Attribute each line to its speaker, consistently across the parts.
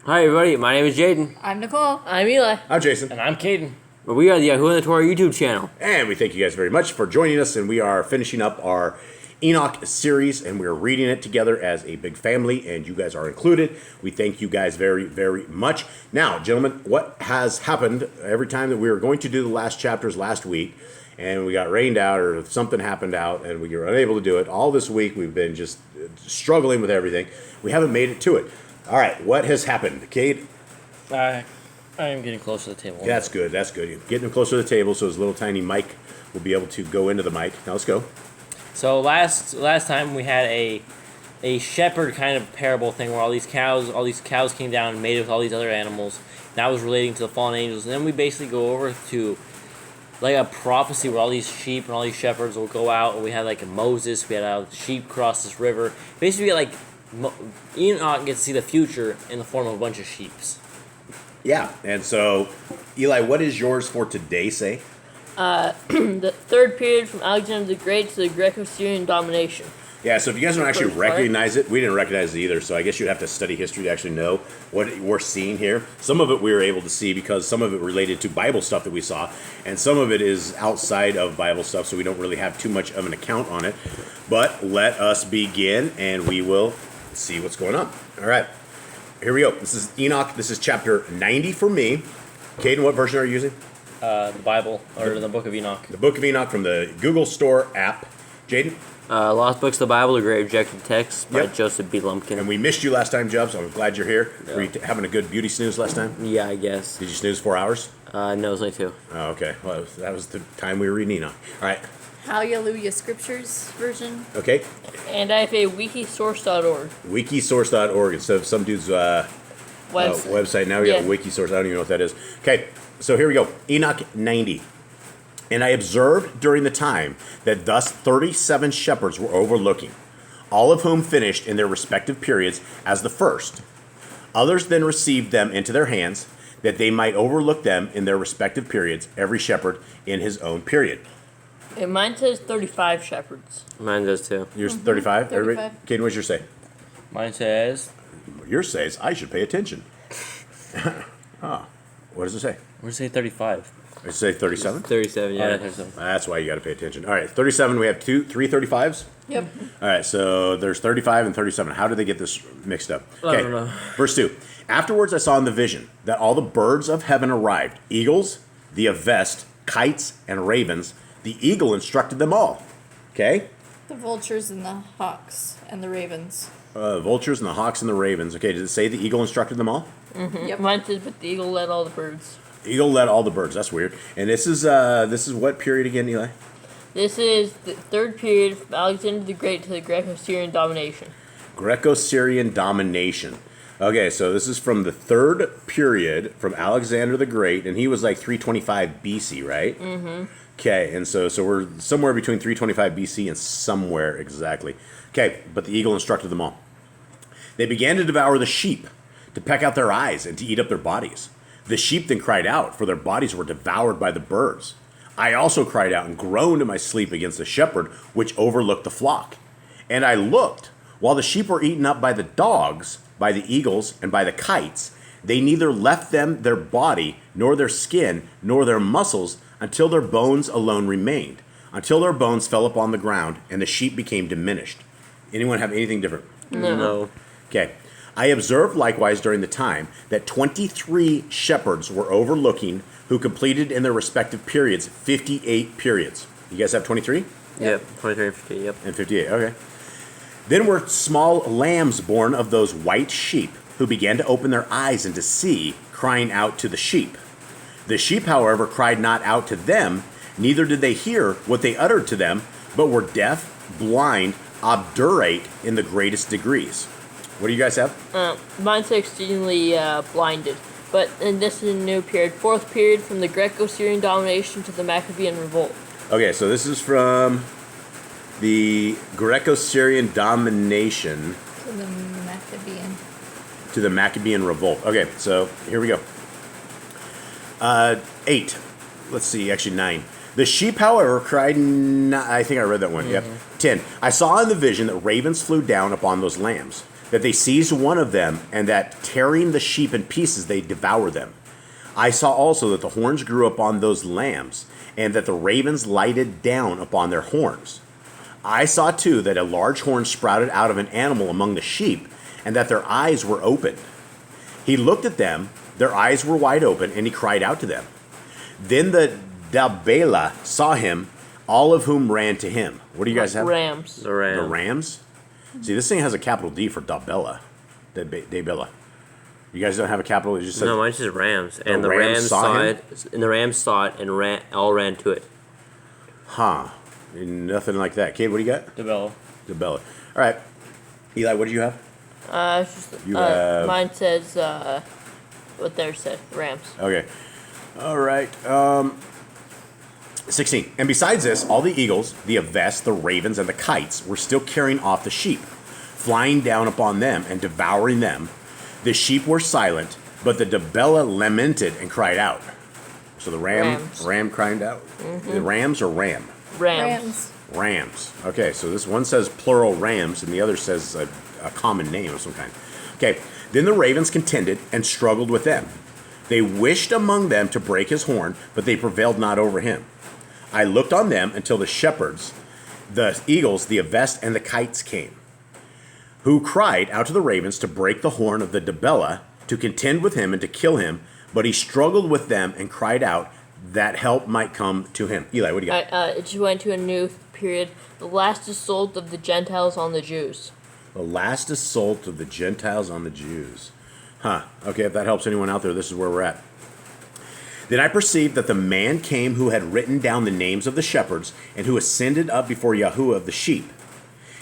Speaker 1: Hi everybody, my name is Jaden.
Speaker 2: I'm Nicole.
Speaker 3: I'm Eli.
Speaker 4: I'm Jason.
Speaker 3: And I'm Caden.
Speaker 1: We are the Yahoo and the Torah YouTube channel.
Speaker 4: And we thank you guys very much for joining us. And we are finishing up our Enoch series, and we're reading it together as a big family, and you guys are included. We thank you guys very, very much. Now, gentlemen, what has happened every time that we were going to do the last chapters last week, and we got rained out or something happened out, and we were unable to do it, all this week we've been just struggling with everything. We haven't made it to it. All right, what has happened? Cade?
Speaker 3: I am getting close to the table.
Speaker 4: Yeah, that's good. That's good. You're getting him closer to the table so his little tiny mic will be able to go into the mic. Now let's go.
Speaker 3: So last time we had a shepherd kind of parable thing where all these cows came down and mated with all these other animals. That was relating to the fallen angels. And then we basically go over to like a prophecy where all these sheep and all these shepherds will go out, and we had like Moses, we had how sheep cross this river. Basically, we had like Enoch gets to see the future in the form of a bunch of sheeps.
Speaker 4: Yeah, and so, Eli, what is yours for today, say?
Speaker 5: The third period from Alexander the Great to the Greco-Syrian domination.
Speaker 4: Yeah, so if you guys don't actually recognize it, we didn't recognize it either, so I guess you'd have to study history to actually know what we're seeing here. Some of it we were able to see because some of it related to Bible stuff that we saw, and some of it is outside of Bible stuff, so we don't really have too much of an account on it. But let us begin, and we will see what's going on. All right, here we go. This is Enoch. This is chapter 90 for me. Caden, what version are you using?
Speaker 3: The Bible, or the Book of Enoch.
Speaker 4: The Book of Enoch from the Google Store app. Jaden?
Speaker 1: Lost Books of the Bible, The Great Rejected Text by
Speaker 4: Yep.
Speaker 1: Joseph B. Lumpkin.
Speaker 4: And we missed you last time, Jub, so I'm glad you're here.
Speaker 1: Yeah.
Speaker 4: Were you having a good beauty snooze last time?
Speaker 1: Yeah, I guess.
Speaker 4: Did you snooze 4 hours?
Speaker 1: No, it's only 2.
Speaker 4: Oh, okay. Well, that was the time we were reading Enoch. All right.
Speaker 2: Hallelujah Scriptures version.
Speaker 4: Okay.
Speaker 5: And I have a wikisource.org.
Speaker 4: Wikisource.org instead of some dude's website. Now we have Wikisource. I don't even know what that is. Okay. So here we go. Enoch 90. And I observed during the time that thus 37 shepherds were overlooking, all of whom finished in their respective periods as the first. Others then received them into their hands, that they might overlook them in their respective periods, every shepherd in his own period.
Speaker 5: And mine says 35 shepherds.
Speaker 1: Mine does too.
Speaker 4: Yours 35?
Speaker 2: 35.
Speaker 4: Caden, what's your say?
Speaker 3: Mine says,
Speaker 4: Yours says I should pay attention. What does it say?
Speaker 3: we're say 35.
Speaker 4: Does it say 37?
Speaker 1: 37, yeah.
Speaker 3: Okay, 37.
Speaker 4: That's why you got to pay attention. All right, 37. We have three 35s.
Speaker 2: Yep.
Speaker 4: All right, so there's 35 and 37. How did they get this mixed up?
Speaker 1: I don't know.
Speaker 4: Verse 2. Afterwards I saw in the vision that all the birds of heaven arrived, eagles, the avest, kites, and ravens. The eagle instructed them all. Okay?
Speaker 2: The vultures and the hawks and the ravens.
Speaker 4: Vultures and the hawks and the ravens. Okay, did it say the eagle instructed them all?
Speaker 2: Yep.
Speaker 5: Mine says, but the eagle led all the birds.
Speaker 4: Eagle led all the birds. That's weird. And this is what period again, Eli?
Speaker 5: This is the third period from Alexander the Great to the Greco-Syrian domination.
Speaker 4: Greco-Syrian domination. Okay, so this is from the third period from Alexander the Great, and he was like 325 BC, right? Mm-hmm. Okay, and so we're somewhere between 325 BC and somewhere exactly. Okay, but the eagle instructed them all. They began to devour the sheep, to peck out their eyes, and to eat up their bodies. The sheep then cried out, for their bodies were devoured by the birds. I also cried out and groaned in my sleep against the shepherd, which overlooked the flock. And I looked, while the sheep were eaten up by the dogs, by the eagles, and by the kites. They neither left them their body, nor their skin, nor their muscles, until their bones alone remained, until their bones fell upon the ground, and the sheep became diminished. Anyone have anything different?
Speaker 1: No.
Speaker 4: Okay. I observed likewise during the time that 23 shepherds were overlooking, who completed in their respective periods 58 periods. You guys have 23?
Speaker 1: Yep, 23 and 50, yep.
Speaker 4: And 58, okay. Then were small lambs born of those white sheep, who began to open their eyes and to see, crying out to the sheep. The sheep, however, cried not out to them, neither did they hear what they uttered to them, but were deaf, blind, obdurate in the greatest degrees. What do you guys have?
Speaker 5: Mine says exceedingly blinded. But and this is a new period. Fourth period from the Greco-Syrian domination to the Maccabean revolt.
Speaker 4: Okay, so this is from the Greco-Syrian domination
Speaker 2: To the Maccabean.
Speaker 4: to the Maccabean revolt. Okay, so here we go. 8. Let's see, actually 9. The sheep, however, cried I think I read that one, yep. 10. I saw in the vision that ravens flew down upon those lambs. that they seized one of them, and that tearing the sheep in pieces, they devoured them. I saw also that the horns grew upon those lambs, and that the ravens lighted down upon their horns. I saw too that a large horn sprouted out of an animal among the sheep, and that their eyes were opened. He looked at them, their eyes were wide open, and he cried out to them. Then the Dabela saw him, all of whom ran to him. What do you guys have?
Speaker 5: Rams.
Speaker 1: The ram.
Speaker 4: The Rams? See, this thing has a capital D for Dabela. Dabela. You guys don't have a capital? It just says,
Speaker 1: No, mine says rams. And
Speaker 4: The
Speaker 1: the
Speaker 4: rams
Speaker 1: rams
Speaker 4: saw
Speaker 1: saw
Speaker 4: him?
Speaker 1: it. And the rams saw it and all ran to it.
Speaker 4: huh. Nothing like that. Kate, what do you got?
Speaker 3: Develop.
Speaker 4: Dabela. All right. Eli, what did you have?
Speaker 5: It's just,
Speaker 4: You have-
Speaker 5: mine says what theirs said. Rams.
Speaker 4: Okay. All right. 16. And besides this, all the eagles, the avest, the ravens, and the kites were still carrying off the sheep, flying down upon them and devouring them. The sheep were silent, but the Dabela lamented and cried out. So the
Speaker 5: Rams.
Speaker 4: ram cried out. The rams or ram?
Speaker 5: Rams.
Speaker 4: Rams. Okay, so this one says plural rams, and the other says a common name of some kind. Okay, then the ravens contended and struggled with them. They wished among them to break his horn, but they prevailed not over him. I looked on them until the shepherds, the eagles, the avest, and the kites came, who cried out to the ravens to break the horn of the Dabela, to contend with him and to kill him. But he struggled with them and cried out that help might come to him. Eli, what do you got?
Speaker 5: It just went to a new period. The last assault of the Gentiles on the Jews.
Speaker 4: The last assault of the Gentiles on the Jews. Huh. Okay, if that helps anyone out there, this is where we're at. Then I perceived that the man came who had written down the names of the shepherds and who ascended up before Yahuwah of the sheep.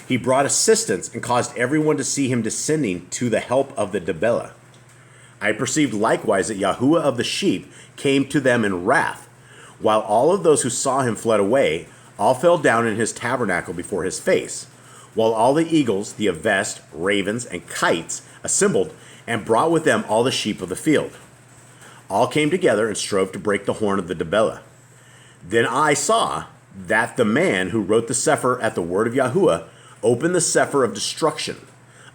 Speaker 4: He brought assistance and caused everyone to see him descending to the help of the Dabela. I perceived likewise that Yahuwah of the sheep came to them in wrath, while all of those who saw him fled away. All fell down in his tabernacle before his face, while all the eagles, the avest, ravens, and kites assembled and brought with them all the sheep of the field. All came together and strove to break the horn of the Dabela. Then I saw that the man who wrote the sefer at the word of Yahuwah opened the sefer of destruction,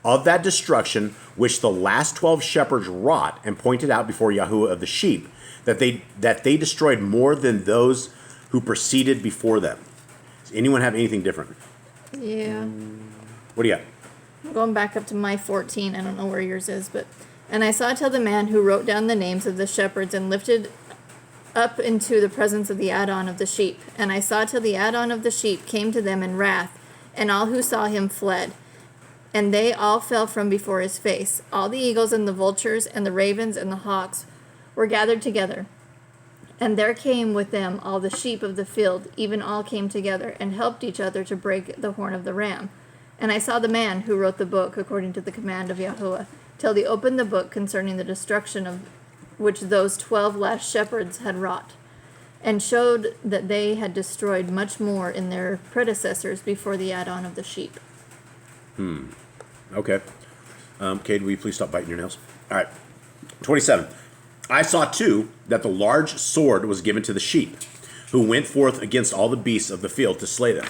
Speaker 4: of that destruction which the last 12 shepherds wrought, and pointed out before Yahuwah of the sheep that they destroyed more than those who proceeded before them. Does anyone have anything different?
Speaker 2: Yeah.
Speaker 4: What do you got?
Speaker 2: I'm going back up to my 14. I don't know where yours is, but. And I saw till the man who wrote down the names of the shepherds and lifted up into the presence of the Adon of the sheep. And I saw till the Adon of the sheep came to them in wrath, and all who saw him fled. And they all fell from before his face. All the eagles and the vultures and the ravens and the hawks were gathered together. And there came with them all the sheep of the field, even all came together, and helped each other to break the horn of the ram. And I saw the man who wrote the book according to the command of Yahuwah, till he opened the book concerning the destruction of which those 12 last shepherds had wrought, and showed that they had destroyed much more in their predecessors before the Adon of the sheep.
Speaker 4: Okay. Cade, will you please stop biting your nails? All right. 27. I saw, too, that the large sword was given to the sheep, who went forth against all the beasts of the field to slay them.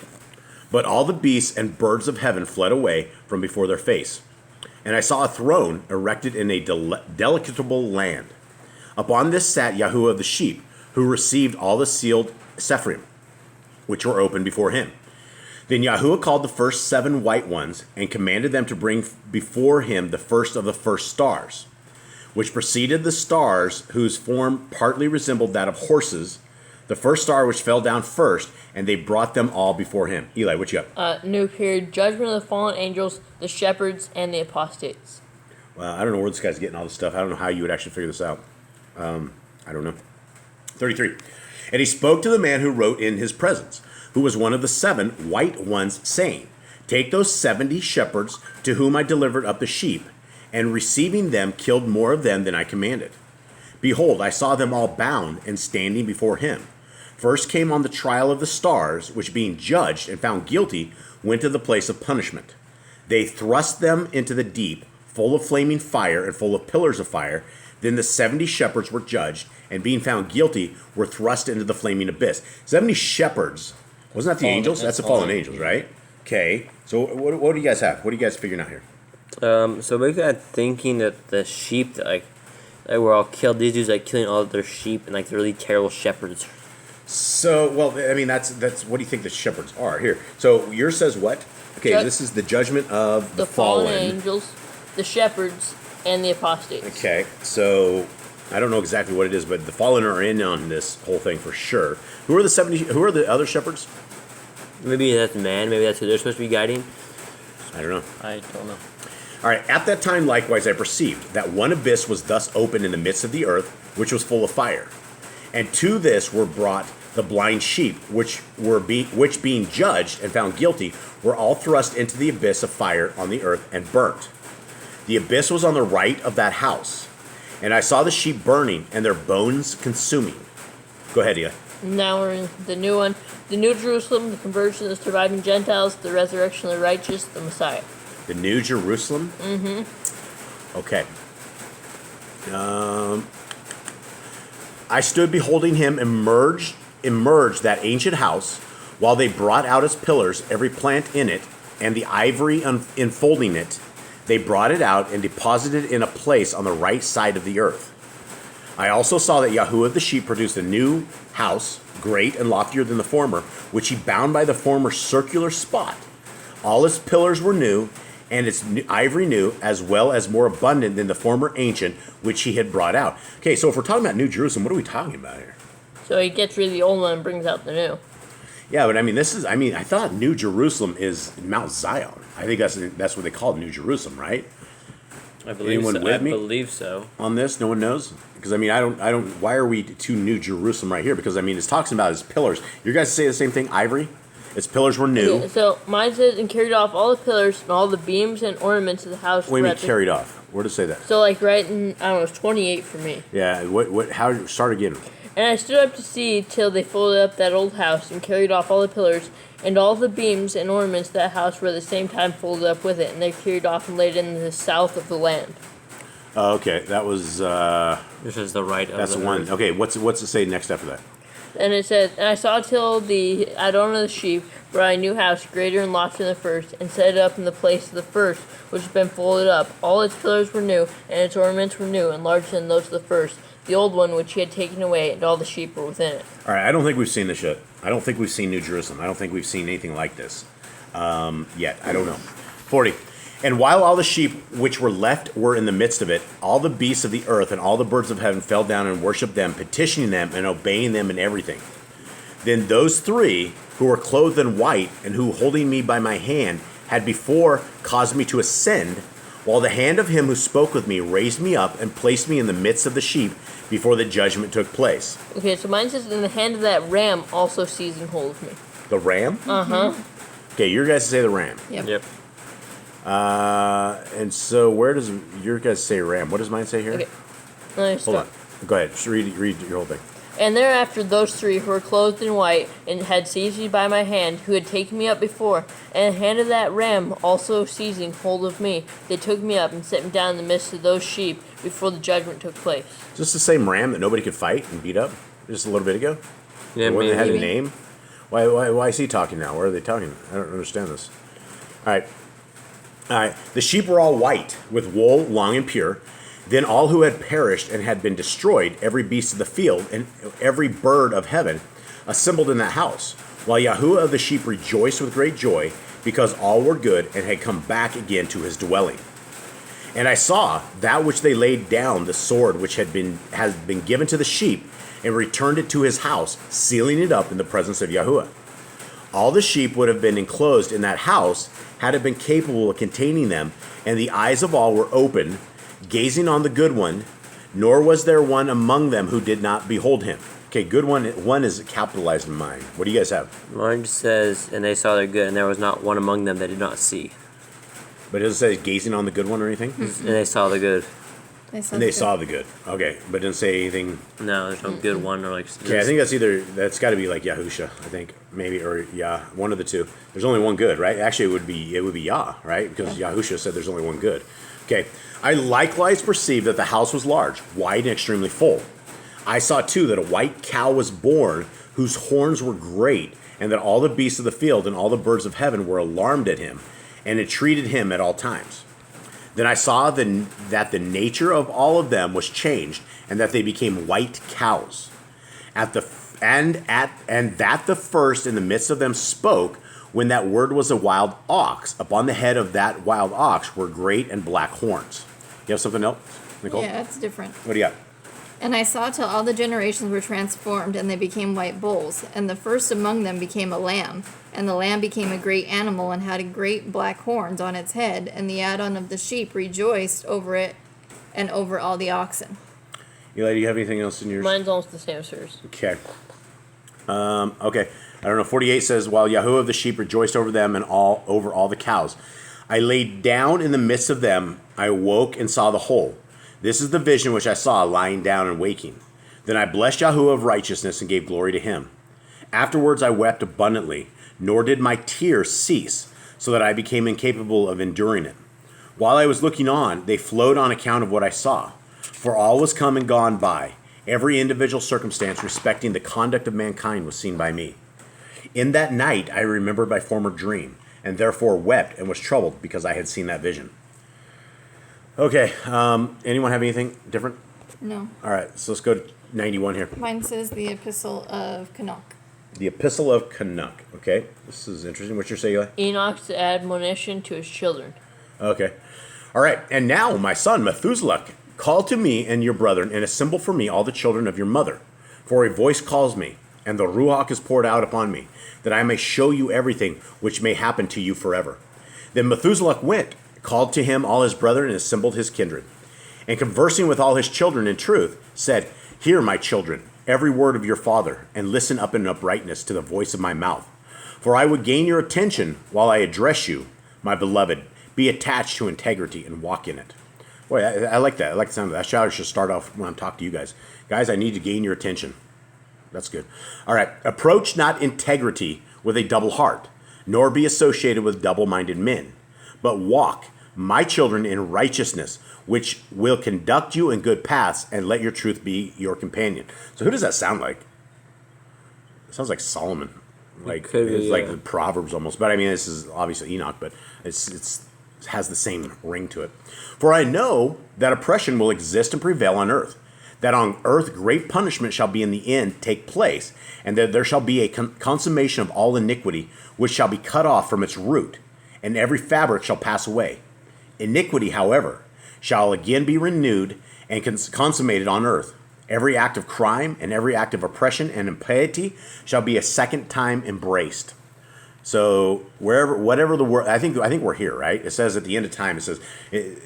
Speaker 4: But all the beasts and birds of heaven fled away from before their face. And I saw a throne erected in a delectable land. Upon this sat Yahuwah of the sheep, who received all the sealed Sephrim, which were opened before him. Then Yahuwah called the first 7 white ones, and commanded them to bring before him the first of the first stars, which preceded the stars whose form partly resembled that of horses, the first star which fell down first, and they brought them all before him. Eli, what you got?
Speaker 5: New period. Judgment of the fallen angels, the shepherds, and the apostates.
Speaker 4: Well, I don't know where this guy's getting all this stuff. I don't know how you would actually figure this out. I don't know. 33. And he spoke to the man who wrote in his presence, who was one of the 7 white ones, saying, Take those 70 shepherds to whom I delivered up the sheep, and receiving them killed more of them than I commanded. Behold, I saw them all bound and standing before him. First came on the trial of the stars, which being judged and found guilty, went to the place of punishment. They thrust them into the deep, full of flaming fire and full of pillars of fire. Then the 70 shepherds were judged, and being found guilty, were thrust into the flaming abyss. 70 shepherds. Wasn't that the angels? That's the fallen angels, right? Okay. So what do you guys have? What are you guys figuring out here?
Speaker 1: So basically, I'm thinking that the sheep that were all killed, these dudes like killing all of their sheep and like the really terrible shepherds.
Speaker 4: So, well, I mean, that's what do you think the shepherds are here? So yours says what? Okay,
Speaker 5: Ju-
Speaker 4: this is the judgment of
Speaker 5: The fallen angels, the shepherds, and the apostates.
Speaker 4: Okay, so I don't know exactly what it is, but the fallen are in on this whole thing for sure. Who are the 70? Who are the other shepherds?
Speaker 1: Maybe that's man. Maybe that's who they're supposed to be guiding.
Speaker 4: I don't know.
Speaker 3: I don't know.
Speaker 4: All right, at that time, likewise, I perceived that one abyss was thus opened in the midst of the earth, which was full of fire, and to this were brought the blind sheep, which being judged and found guilty, were all thrust into the abyss of fire on the earth and burnt. The abyss was on the right of that house, and I saw the sheep burning and their bones consuming. Go ahead, Yah.
Speaker 5: Now we're in the new one. The New Jerusalem, the conversion of the surviving Gentiles, the resurrection of the righteous, the Messiah.
Speaker 4: The New Jerusalem? Mm-hmm. Okay. I stood beholding him emerge that ancient house, while they brought out its pillars, every plant in it, and the ivory enfolding it. They brought it out and deposited it in a place on the right side of the earth. I also saw that Yahuwah of the sheep produced a new house, great and loftier than the former, which he bound by the former circular spot. All its pillars were new, and its ivory new, as well as more abundant than the former ancient, which he had brought out. Okay, so if we're talking about New Jerusalem, what are we talking about here?
Speaker 5: So he gets rid of the old one and brings out the new.
Speaker 4: Yeah, but I mean, I thought New Jerusalem is Mount Zion. I think that's what they call New Jerusalem, right?
Speaker 1: I believe
Speaker 4: Anyone
Speaker 1: so.
Speaker 4: with
Speaker 1: I
Speaker 4: me?
Speaker 1: believe so.
Speaker 4: On this, no one knows? Because I mean, I don't. Why are we to New Jerusalem right here? Because I mean, it's talking about its pillars. You guys say the same thing, ivory? Its pillars were new.
Speaker 5: Okay, so mine says, and carried off all the pillars and all the beams and ornaments of the house.
Speaker 4: What do you mean
Speaker 5: throughout the-
Speaker 4: carried off? Where does it say that?
Speaker 5: So like right in, I don't know, it's 28 for me.
Speaker 4: Yeah. What? How? Start again.
Speaker 5: And I stood up to see till they folded up that old house and carried off all the pillars and all the beams and ornaments of that house were at the same time folded up with it, and they carried off and laid it in the south of the land.
Speaker 4: Okay, that was.
Speaker 1: This is the right of
Speaker 4: That's
Speaker 1: the
Speaker 4: the one.
Speaker 1: earth.
Speaker 4: Okay, what's it say next after that?
Speaker 5: And it says, and I saw till the Adon of the sheep brought a new house greater and loftier than the first, and set it up in the place of the first, which had been folded up. All its pillars were new, and its ornaments were new, and larger than those of the first. The old one which he had taken away, and all the sheep were within it.
Speaker 4: All right, I don't think we've seen this yet. I don't think we've seen New Jerusalem. I don't think we've seen anything like this yet. I don't know. 40. And while all the sheep which were left were in the midst of it, all the beasts of the earth and all the birds of heaven fell down and worshipped them, petitioning them and obeying them in everything. Then those three who were clothed in white and who, holding me by my hand, had before caused me to ascend, while the hand of him who spoke with me raised me up and placed me in the midst of the sheep before the judgment took place.
Speaker 5: Okay, so mine says, in the hand of that ram also seizing hold of me.
Speaker 4: The ram?
Speaker 5: Uh-huh.
Speaker 4: Okay, your guys say the ram.
Speaker 1: Yep.
Speaker 4: And so where does your guys say ram? What does mine say here?
Speaker 5: Okay. Let me
Speaker 4: Hold on.
Speaker 5: start.
Speaker 4: Go ahead. Just read your whole thing.
Speaker 5: And thereafter those three who were clothed in white, and had seized me by my hand, who had taken me up before, and the hand of that ram also seizing hold of me, they took me up and set me down in the midst of those sheep before the judgment took place.
Speaker 4: Is this the same ram that nobody could fight and beat up just a little bit ago?
Speaker 1: Yeah,
Speaker 4: The one that had a
Speaker 1: maybe.
Speaker 4: name? Why is he talking now? Where are they talking? I don't understand this. All right. The sheep were all white, with wool long and pure. Then all who had perished and had been destroyed, every beast of the field and every bird of heaven, assembled in that house, while Yahuwah of the sheep rejoiced with great joy, because all were good and had come back again to his dwelling. And I saw that which they laid down, the sword which had been given to the sheep, and returned it to his house, sealing it up in the presence of Yahuwah. All the sheep would have been enclosed in that house, had it been capable of containing them, and the eyes of all were open, gazing on the good one, nor was there one among them who did not behold him. Okay, good one is capitalized in mine. What do you guys have?
Speaker 1: Mine says, and they saw their good, and there was not one among them that did not see.
Speaker 4: But it doesn't say gazing on the good one or anything?
Speaker 1: And they saw the good.
Speaker 4: And they saw the good. Okay, but it didn't say anything.
Speaker 1: No, there's no good one or like.
Speaker 4: Okay, I think that's got to be like Yahusha, I think. Maybe, or Yah, one of the two. There's only one good, right? Actually, it would be Yah, right? Because Yahusha said there's only one good. Okay, I likewise perceived that the house was large, wide, and extremely full. I saw too that a white cow was born, whose horns were great, and that all the beasts of the field and all the birds of heaven were alarmed at him, and entreated him at all times. Then I saw that the nature of all of them was changed, and that they became white cows. And that the first in the midst of them spoke, when that word was a wild ox. Upon the head of that wild ox were great and black horns. You have something else, Nicole?
Speaker 2: Yeah, it's different.
Speaker 4: What do you got?
Speaker 2: And I saw till all the generations were transformed, and they became white bulls. And the first among them became a lamb. And the lamb became a great animal, and had great black horns on its head. And the add-on of the sheep rejoiced over it and over all the oxen.
Speaker 4: Eli, do you have anything else in yours?
Speaker 5: Mine's almost the same as hers.
Speaker 4: Okay. Okay. I don't know. 48 says, while Yahuwah of the sheep rejoiced over them and over all the cows. I laid down in the midst of them. I awoke and saw the whole. This is the vision which I saw lying down and waking. Then I blessed Yahuwah of righteousness and gave glory to him. Afterwards I wept abundantly, nor did my tears cease, so that I became incapable of enduring it. While I was looking on, they flowed on account of what I saw. For all was come and gone by. Every individual circumstance respecting the conduct of mankind was seen by me. In that night I remembered my former dream, and therefore wept and was troubled because I had seen that vision. Okay, anyone have anything different?
Speaker 2: No.
Speaker 4: All right, so let's go to 91 here.
Speaker 2: Mine says the Epistle of Enoch.
Speaker 4: The Epistle of Enoch. Okay, this is interesting. What's your say, Eli?
Speaker 5: Enoch's admonition to his children.
Speaker 4: Okay. All right, and now, my son, Methuselah, call to me and your brethren, and assemble for me all the children of your mother. For a voice calls me, and the Ruach is poured out upon me, that I may show you everything which may happen to you forever. Then Methuselah went, called to him all his brethren, and assembled his kindred. And conversing with all his children in truth, said, Hear, my children, every word of your father, and listen up in uprightness to the voice of my mouth. For I would gain your attention while I address you, my beloved. Be attached to integrity and walk in it. Boy, I like that. I like the sound of that. I should start off when I'm talking to you guys. Guys, I need to gain your attention. That's good. All right. Approach not integrity with a double heart, nor be associated with double-minded men, but walk, my children, in righteousness, which will conduct you in good paths, and let your truth be your companion. So who does that sound like? It sounds like Solomon. Like it's like the Proverbs almost. But I mean, this is obviously Enoch, but it has the same ring to it. For I know that oppression will exist and prevail on earth, that on earth great punishment shall be in the end take place, and that there shall be a consummation of all iniquity, which shall be cut off from its root, and every fabric shall pass away. Iniquity, however, shall again be renewed and consummated on earth. Every act of crime and every act of oppression and impiety shall be a second time embraced. So whatever the word, I think we're here, right? It says at the end of time, it says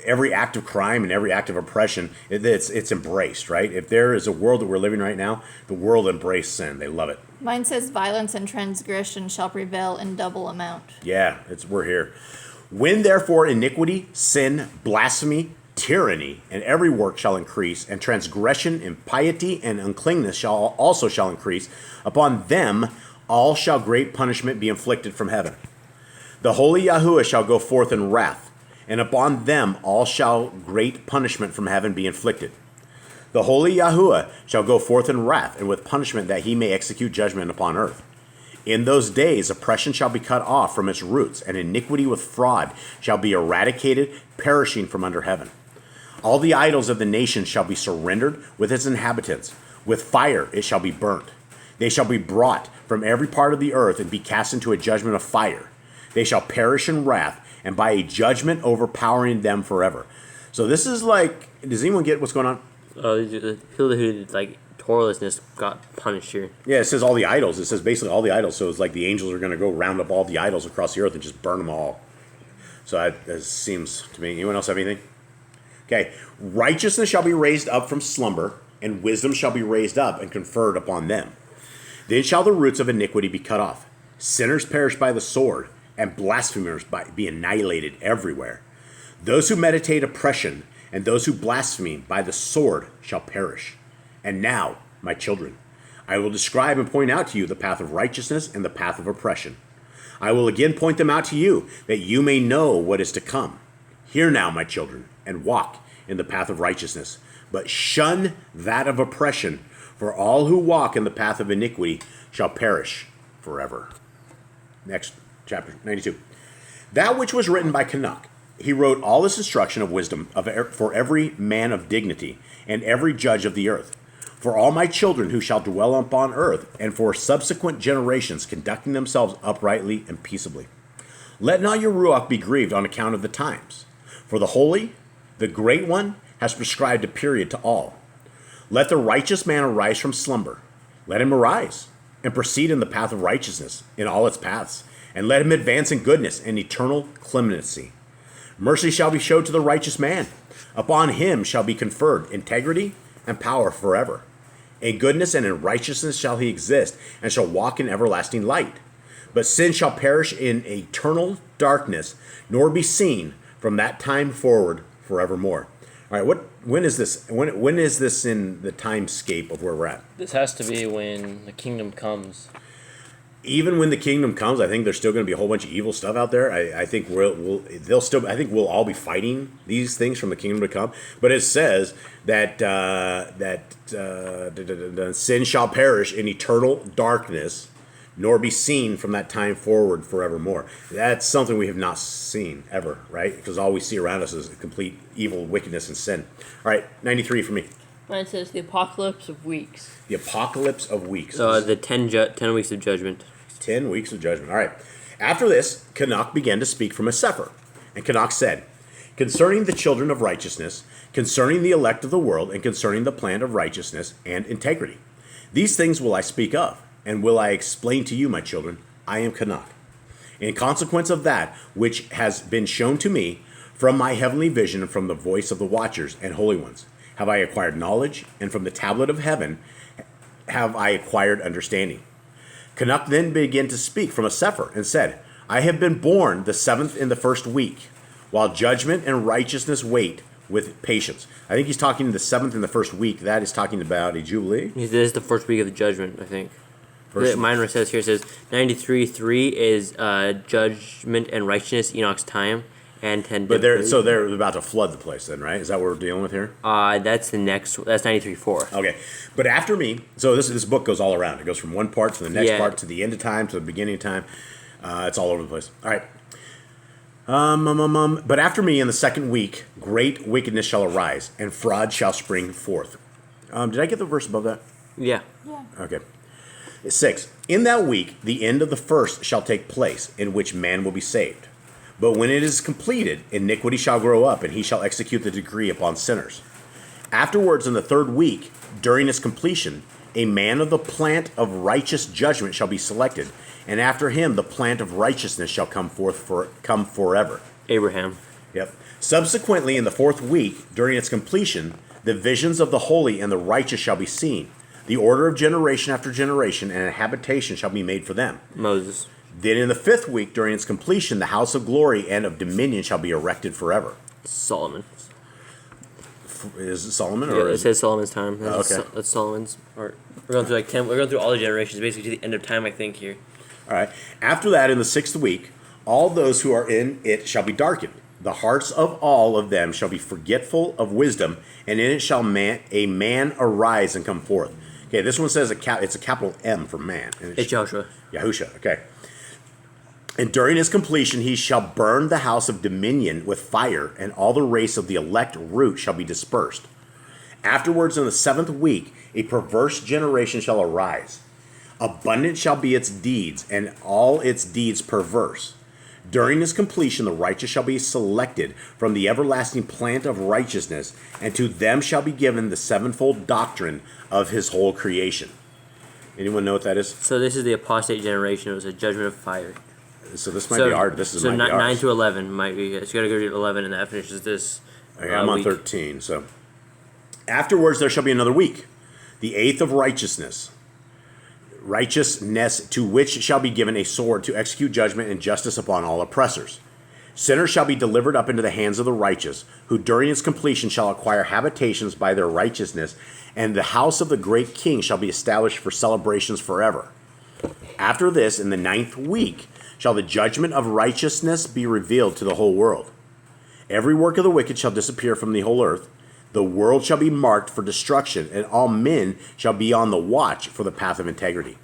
Speaker 4: every act of crime and every act of oppression, it's embraced, right? If there is a world that we're living right now, the world embraced sin. They love it.
Speaker 2: Mine says violence and transgression shall prevail in double amount.
Speaker 4: Yeah, we're here. When therefore iniquity, sin, blasphemy, tyranny, and every work shall increase, and transgression, impiety, and uncleanness shall increase, upon them all shall great punishment be inflicted from heaven. The holy Yahuwah shall go forth in wrath, and upon them all shall great punishment from heaven be inflicted. The holy Yahuwah shall go forth in wrath, and with punishment, that he may execute judgment upon earth. In those days oppression shall be cut off from its roots, and iniquity with fraud shall be eradicated, perishing from under heaven. All the idols of the nations shall be surrendered with its inhabitants. With fire it shall be burnt. They shall be brought from every part of the earth and be cast into a judgment of fire. They shall perish in wrath, and by a judgment overpowering them forever. So this is like, does anyone get what's going on?
Speaker 1: The people who like Torahlessness got punished here.
Speaker 4: Yeah, it says all the idols. It says basically all the idols. So it's like the angels are going to go round up all the idols across the earth and just burn them all. So that seems to me. Anyone else have anything? Okay. Righteousness shall be raised up from slumber, and wisdom shall be raised up and conferred upon them. Then shall the roots of iniquity be cut off. Sinners perish by the sword, and blasphemers be annihilated everywhere. Those who meditate oppression and those who blaspheme by the sword shall perish. And now, my children, I will describe and point out to you the path of righteousness and the path of oppression. I will again point them out to you, that you may know what is to come. Hear now, my children, and walk in the path of righteousness, but shun that of oppression, for all who walk in the path of iniquity shall perish forever. Next, chapter 92. That which was written by Enoch, he wrote all this instruction of wisdom for every man of dignity and every judge of the earth, for all my children who shall dwell upon earth, and for subsequent generations conducting themselves uprightly and peaceably. Let not your ruach be grieved on account of the times, for the Holy, the Great One, has prescribed a period to all. Let the righteous man arise from slumber. Let him arise and proceed in the path of righteousness in all its paths, and let him advance in goodness and eternal clemency. Mercy shall be showed to the righteous man. Upon him shall be conferred integrity and power forever. In goodness and in righteousness shall he exist, and shall walk in everlasting light. But sin shall perish in eternal darkness, nor be seen from that time forward forevermore. All right, when is this? When is this in the timescape of where we're at?
Speaker 3: This has to be when the kingdom comes.
Speaker 4: Even when the kingdom comes, I think there's still going to be a whole bunch of evil stuff out there. I think we'll all be fighting these things from the kingdom to come. But it says that sin shall perish in eternal darkness, nor be seen from that time forward forevermore. That's something we have not seen ever, right? Because all we see around us is complete evil, wickedness, and sin. All right, 93 for me.
Speaker 5: Mine says the apocalypse of weeks.
Speaker 4: The apocalypse of weeks.
Speaker 1: The 10 weeks of judgment.
Speaker 4: 10 weeks of judgment. All right. After this, Enoch began to speak from a sefer. And Enoch said, concerning the children of righteousness, concerning the elect of the world, and concerning the plan of righteousness and integrity. These things will I speak of, and will I explain to you, my children. I am Enoch. In consequence of that which has been shown to me from my heavenly vision and from the voice of the watchers and holy ones, have I acquired knowledge, and from the tablet of heaven have I acquired understanding. Enoch then began to speak from a sefer and said, I have been born the 7th in the 1st week, while judgment and righteousness wait with patience. I think he's talking the 7th in the 1st week. That is talking about a jubilee.
Speaker 1: This is the first week of the judgment, I think.
Speaker 4: First
Speaker 1: Mine says here, it says 93:3 is judgment and righteousness, Enoch's time, and 10.
Speaker 4: But they're about to flood the place then, right? Is that what we're dealing with here?
Speaker 1: That's the next. That's 93:4.
Speaker 4: Okay, but after me, so this book goes all around. It goes from one part to the next part to the end of time to the beginning of time. It's all over the place. All right. But after me in the 2nd week, great wickedness shall arise, and fraud shall spring forth. Did I get the verse above that?
Speaker 1: Yeah.
Speaker 4: Okay. 6. In that week, the end of the 1st shall take place, in which man will be saved. But when it is completed, iniquity shall grow up, and he shall execute the decree upon sinners. Afterwards, in the 3rd week, during its completion, a man of the plant of righteous judgment shall be selected, and after him the plant of righteousness shall come forever.
Speaker 1: Abraham.
Speaker 4: Yep. Subsequently, in the 4th week, during its completion, the visions of the holy and the righteous shall be seen. The order of generation after generation, and a habitation shall be made for them.
Speaker 1: Moses.
Speaker 4: Then in the 5th week, during its completion, the house of glory and of dominion shall be erected forever.
Speaker 1: Solomon.
Speaker 4: Is it Solomon?
Speaker 1: Yeah, it says Solomon's time.
Speaker 4: Okay.
Speaker 1: That's Solomon's. We're going through 10. We're going through all the generations, basically to the end of time, I think here.
Speaker 4: All right. After that, in the 6th week, all those who are in it shall be darkened. The hearts of all of them shall be forgetful of wisdom, and in it shall a man arise and come forth. Okay, this one says it's a capital M for man. And
Speaker 1: It's Joshua.
Speaker 4: Yahusha, okay. And during his completion he shall burn the house of dominion with fire, and all the race of the elect root shall be dispersed. Afterwards, in the 7th week, a perverse generation shall arise. Abundant shall be its deeds, and all its deeds perverse. During his completion, the righteous shall be selected from the everlasting plant of righteousness, and to them shall be given the 7-fold doctrine of his whole creation. Anyone know what that is?
Speaker 1: So this is the apostate generation. It was a judgment of fire.
Speaker 4: So this might be ours. This is
Speaker 1: so
Speaker 4: might be ours.
Speaker 1: 9 to 11 might be. So you got to go to 11, and that finishes this.
Speaker 4: Okay, I'm on
Speaker 1: week.
Speaker 4: 13. So afterwards there shall be another week, the 8th of righteousness, to which shall be given a sword to execute judgment and justice upon all oppressors. Sinners shall be delivered up into the hands of the righteous, who during its completion shall acquire habitations by their righteousness, and the house of the great king shall be established for celebrations forever. After this, in the 9th week, shall the judgment of righteousness be revealed to the whole world. Every work of the wicked shall disappear from the whole earth. The world shall be marked for destruction, and all men shall be on the watch for the path of integrity.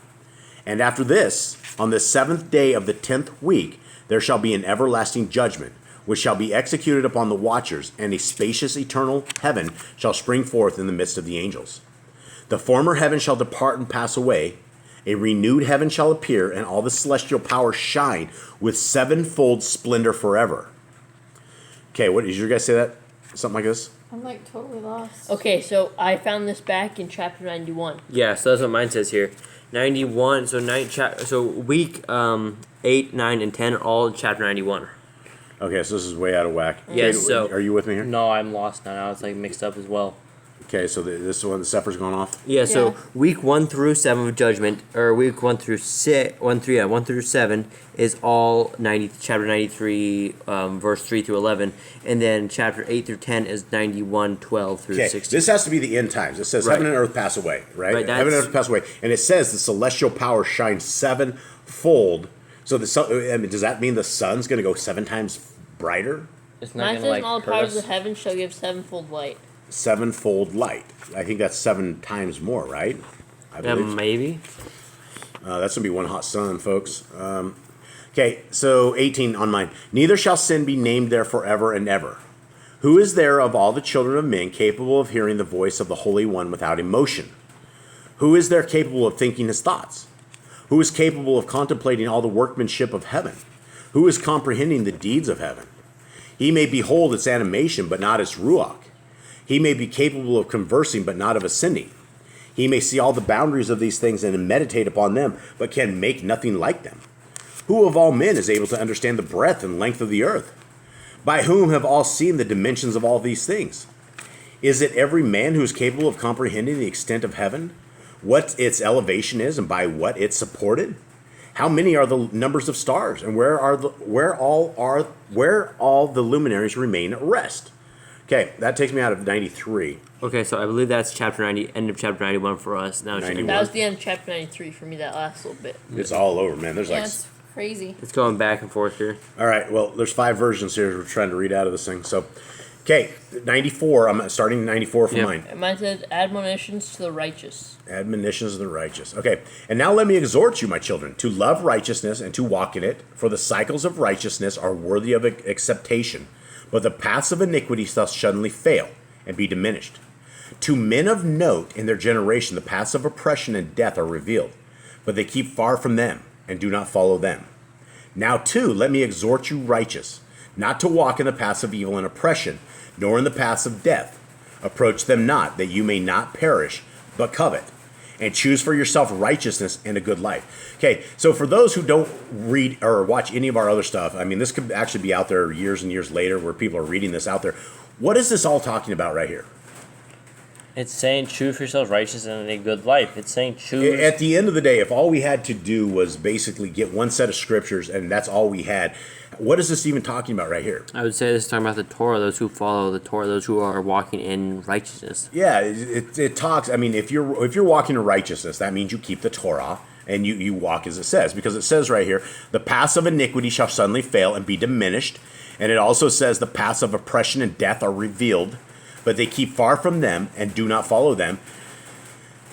Speaker 4: And after this, on the 7th day of the 10th week, there shall be an everlasting judgment, which shall be executed upon the watchers, and a spacious eternal heaven shall spring forth in the midst of the angels. The former heaven shall depart and pass away, a renewed heaven shall appear, and all the celestial powers shine with sevenfold splendor forever. Okay, what did you guys say that? Something like this?
Speaker 2: I'm like totally lost.
Speaker 5: Okay, so I found this back in chapter 91.
Speaker 1: Yeah, so that's what mine says here. 91. So week 8, 9, and 10 are all in chapter 91.
Speaker 4: Okay, so this is way out of whack.
Speaker 1: Yes,
Speaker 4: Okay,
Speaker 1: so-
Speaker 4: are you with me here?
Speaker 3: No, I'm lost now. It's like mixed up as well.
Speaker 4: Okay, so this one, the Sephir's going off.
Speaker 1: Yeah, so
Speaker 2: Yeah.
Speaker 1: week 1 through 7 of Judgment, or week 1 through 1 through 7 is all chapter 93, verse 3 through 11, and then chapter 8 through 10 is 91, 12 through
Speaker 4: Okay,
Speaker 1: 16.
Speaker 4: this has to be the end times. It says
Speaker 1: Right.
Speaker 4: heaven and earth pass away, right?
Speaker 1: Right,
Speaker 4: Heaven and
Speaker 1: that's-
Speaker 4: earth pass away, and it says the celestial power shines sevenfold. So the sun, I mean, does that mean the sun's going to go 7 times brighter?
Speaker 3: It's not
Speaker 5: Mine
Speaker 3: gonna
Speaker 5: says,
Speaker 3: like
Speaker 5: all the
Speaker 3: hurt
Speaker 5: powers
Speaker 3: us.
Speaker 5: of heaven shall give sevenfold light.
Speaker 4: Sevenfold light. I think that's 7 times more, right? I
Speaker 1: Yeah,
Speaker 4: believe.
Speaker 1: maybe.
Speaker 4: That's going to be one hot sun, folks. Okay, so 18 on mine. Neither shall sin be named there forever and ever. Who is there of all the children of men capable of hearing the voice of the Holy One without emotion? Who is there capable of thinking his thoughts? Who is capable of contemplating all the workmanship of heaven? Who is comprehending the deeds of heaven? He may behold its animation, but not its ruach. He may be capable of conversing, but not of ascending. He may see all the boundaries of these things and meditate upon them, but can make nothing like them. Who of all men is able to understand the breadth and length of the earth? By whom have all seen the dimensions of all these things? Is it every man who is capable of comprehending the extent of heaven, what its elevation is, and by what it's supported? How many are the numbers of stars, and where all the luminaries remain at rest? Okay, that takes me out of 93.
Speaker 1: Okay, so I believe that's chapter 90, end of chapter 91 for us. Now it's
Speaker 4: 91.
Speaker 5: That was the end of chapter 93 for me, that last little bit.
Speaker 4: It's all over, man. There's
Speaker 2: Yeah,
Speaker 4: like,
Speaker 2: it's crazy.
Speaker 1: It's going back and forth here.
Speaker 4: all right. Well, there's 5 versions here. We're trying to read out of this thing. So, okay, 94. I'm starting 94 for
Speaker 1: Yep.
Speaker 4: mine.
Speaker 5: And mine says, admonitions to the righteous.
Speaker 4: Admonitions of the righteous. Okay, and now let me exhort you, my children, to love righteousness and to walk in it, for the cycles of righteousness are worthy of acceptation, but the paths of iniquity shall suddenly fail and be diminished. To men of note in their generation, the paths of oppression and death are revealed, but they keep far from them and do not follow them. Now, too, let me exhort you, righteous, not to walk in the paths of evil and oppression, nor in the paths of death. Approach them not, that you may not perish, but covet, and choose for yourself righteousness and a good life. Okay, so for those who don't read or watch any of our other stuff, I mean, this could actually be out there years and years later where people are reading this out there. What is this all talking about right here?
Speaker 3: It's saying choose for yourself righteousness and a good life. It's saying choose.
Speaker 4: At the end of the day, if all we had to do was basically get one set of scriptures and that's all we had, what is this even talking about right here?
Speaker 1: I would say this is talking about the Torah, those who follow the Torah, those who are walking in righteousness.
Speaker 4: Yeah, it talks. I mean, if you're walking in righteousness, that means you keep the Torah and you walk as it says, because it says right here, the paths of iniquity shall suddenly fail and be diminished, and it also says the paths of oppression and death are revealed, but they keep far from them and do not follow them.